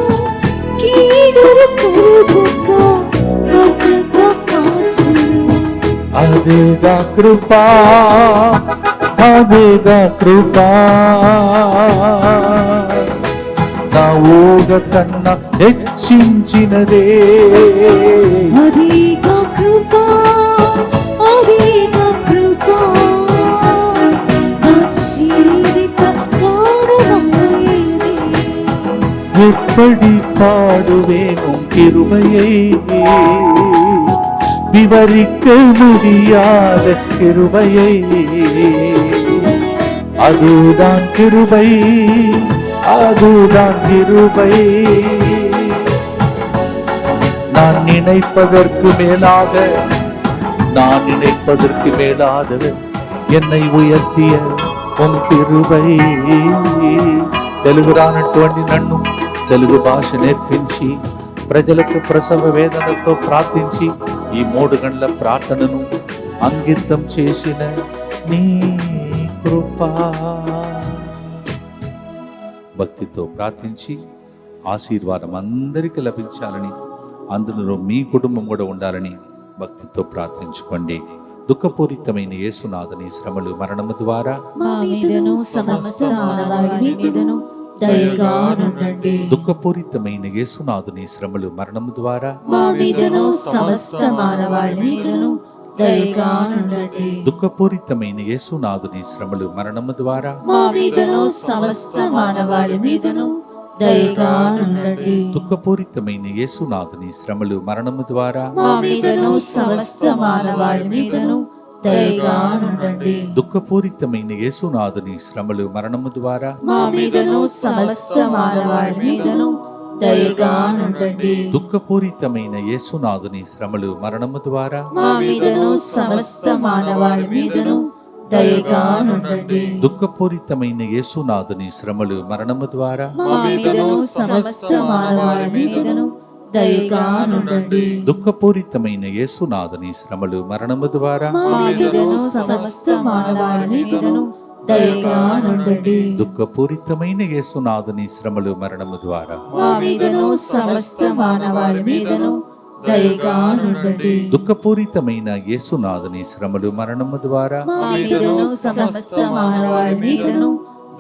S2: కీడులు కలుగక భద్రంగా కాచును.
S1: అదేగా కృపా, అదేగా కృపా, నా ఊగ కన్నా హెచ్చించినదే.
S2: అదేగా కృపా, అదేగా కృపా, నా జీవిత కారణమైనది.
S1: ఎప్పటి పాడువేను கிருபையை, விவரிக்க முடியாத கிருபையை. அதுதான் கிருபை, அதுதான் கிருபை. நான் நினைப்பதற்கு மேலாக, நான் நினைப்பதற்கு மேலாக என்னை ఉయర్తియ ఉమ్ கிருபை. తెలుగు రానటువంటి నన్ను తెలుగు భాష నేర్పించి ప్రజలకు ప్రసవ వేదనతో ప్రార్థించి ఈ 3 గంటల ప్రార్థనను అంకితం చేసిన నీ కృపా. భక్తితో ప్రార్థించి ఆశీర్వాదం అందరికీ లభించాలని, అందులో మీ కుటుంబం కూడా ఉండాలని భక్తితో ప్రార్థించుకోండి. దుఃఖపూరితమైన యేసునాథుని శ్రమలు మరణము ద్వారా
S2: మా మీదను సమస్త మానవాళి మీదను దయగా నుండండి.
S1: దుఃఖపూరితమైన యేసునాథుని శ్రమలు మరణము ద్వారా
S2: మా మీదను సమస్త మానవాళి మీదను దయగా నుండండి.
S1: దుఃఖపూరితమైన యేసునాథుని శ్రమలు మరణము ద్వారా
S2: మా మీదను సమస్త మానవాళి మీదను దయగా నుండండి.
S1: దుఃఖపూరితమైన యేసునాథుని శ్రమలు మరణము ద్వారా
S2: మా మీదను సమస్త మానవాళి మీదను దయగా నుండండి.
S1: దుఃఖపూరితమైన యేసునాథుని శ్రమలు మరణము ద్వారా
S2: మా మీదను సమస్త మానవాళి మీదను దయగా నుండండి.
S1: దుఃఖపూరితమైన యేసునాథుని శ్రమలు మరణము ద్వారా
S2: మా మీదను సమస్త మానవాళి మీదను దయగా నుండండి.
S1: దుఃఖపూరితమైన యేసునాథుని శ్రమలు మరణము ద్వారా
S2: మా మీదను సమస్త మానవాళి మీదను దయగా నుండండి.
S1: దుఃఖపూరితమైన యేసునాథుని శ్రమలు మరణము ద్వారా
S2: మా మీదను సమస్త మానవాళి మీదను దయగా నుండండి.
S1: దుఃఖపూరితమైన యేసునాథుని శ్రమలు మరణము ద్వారా
S2: మా మీదను సమస్త మానవాళి మీదను దయగా నుండండి.
S1: దుఃఖపూరితమైన యేసునాథుని శ్రమలు మరణము ద్వారా
S2: మా మీదను సమస్త మానవాళి మీదను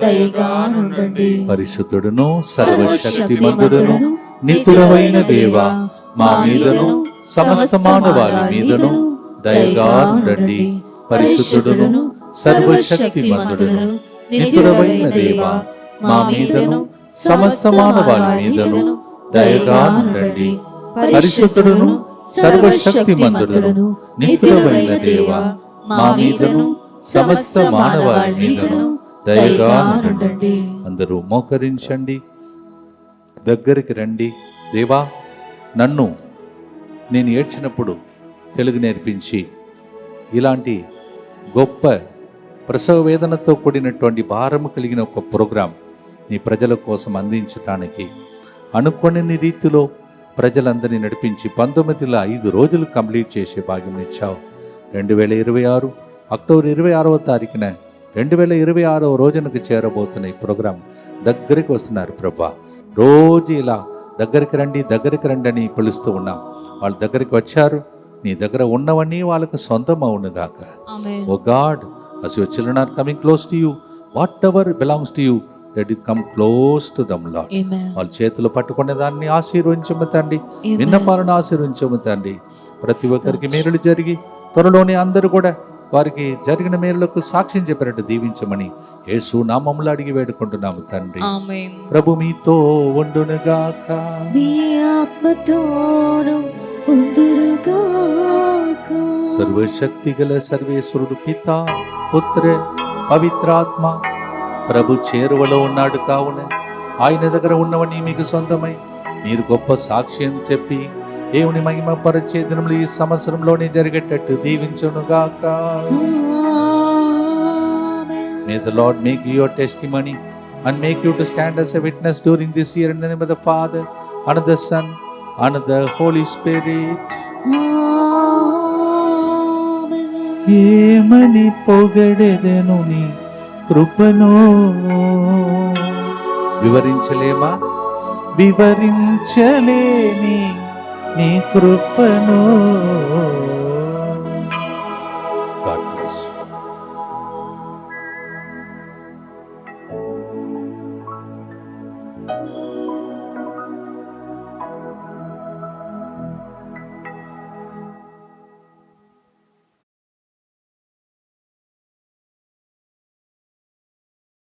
S2: దయగా నుండండి.
S1: పరిశుద్ధుడును సర్వశక్తిమంతుడును నిత్యుడవైన దేవా, మా మీదను సమస్త మానవాళి మీదను దయగా ఉండండి. పరిశుద్ధుడును సర్వశక్తిమంతుడును నిత్యుడవైన దేవా, మా మీదను సమస్త మానవాళి మీదను దయగా ఉండండి. పరిశుద్ధుడును సర్వశక్తిమంతుడును నిత్యుడవైన దేవా, మా మీదను సమస్త మానవాళి మీదను దయగా ఉండండి. అందరూ మోకరించండి, దగ్గరికి రండి. దేవా, నేను ఏడ్చినప్పుడు తెలుగు నేర్పించి ఇలాంటి గొప్ప ప్రసవ వేదనతో కూడినటువంటి భారము కలిగిన ఒక ప్రోగ్రాం నీ ప్రజల కోసం అందించడానికి అనుకోని రీతిలో ప్రజలందరినీ నడిపించి 19లో 5 రోజులు కంప్లీట్ చేసే భాగ్యం ఇచ్చావు. 2026 అక్టోబర్ 26వ తారీఖున 2026వ రోజునకు చేరబోతున్న ఈ ప్రోగ్రాం దగ్గరికి వస్తున్నారు ప్రభా. రోజు ఇలా దగ్గరికి రండి అని పిలుస్తూ ఉన్నాం. వాళ్ళ దగ్గరికి వచ్చారు. నీ దగ్గర ఉన్నవన్నీ వాళ్ళకు సొంతం అవునుగాక. ఓ God, as your children are coming close to you, whatever belongs to you, let it come close to them, Lord. వాళ్ళ చేతులు పట్టుకునే దాన్ని ఆశీర్వదించము తండ్రి, విన్నపాలను ఆశీర్వదించము తండ్రి. ప్రతి ఒక్కరికి మేలులు జరిగి త్వరలోనే అందరూ కూడా వారికి జరిగిన మేలులకు సాక్ష్యం చెప్పినట్టు దీవించమని యేసు నామములో అడిగి వేడుకుంటున్నాము తండ్రి. ప్రభు మీతో ఉండునుగాక.
S2: మీ ఆత్మతోను ఉండునుగాక.
S1: సర్వశక్తి గల సర్వేశ్వరుడు పితా, పుత్ర, పవిత్రాత్మ ప్రభు చేరువలో ఉన్నాడు కావున ఆయన దగ్గర ఉన్నవని మీకు సొంతమై మీరు గొప్ప సాక్ష్యం చెప్పి దేవుని మహిమ పరిచే దినములు ఈ సంవత్సరంలోనే జరిగేటట్టు దీవించునుగాక. May the Lord make you your testimony and make you to stand as a witness during this year in the name of the Father and of the Son and of the Holy Spirit. ఏమని పొగడెదను నీ కృపను, వివరించలేని నీ కృపను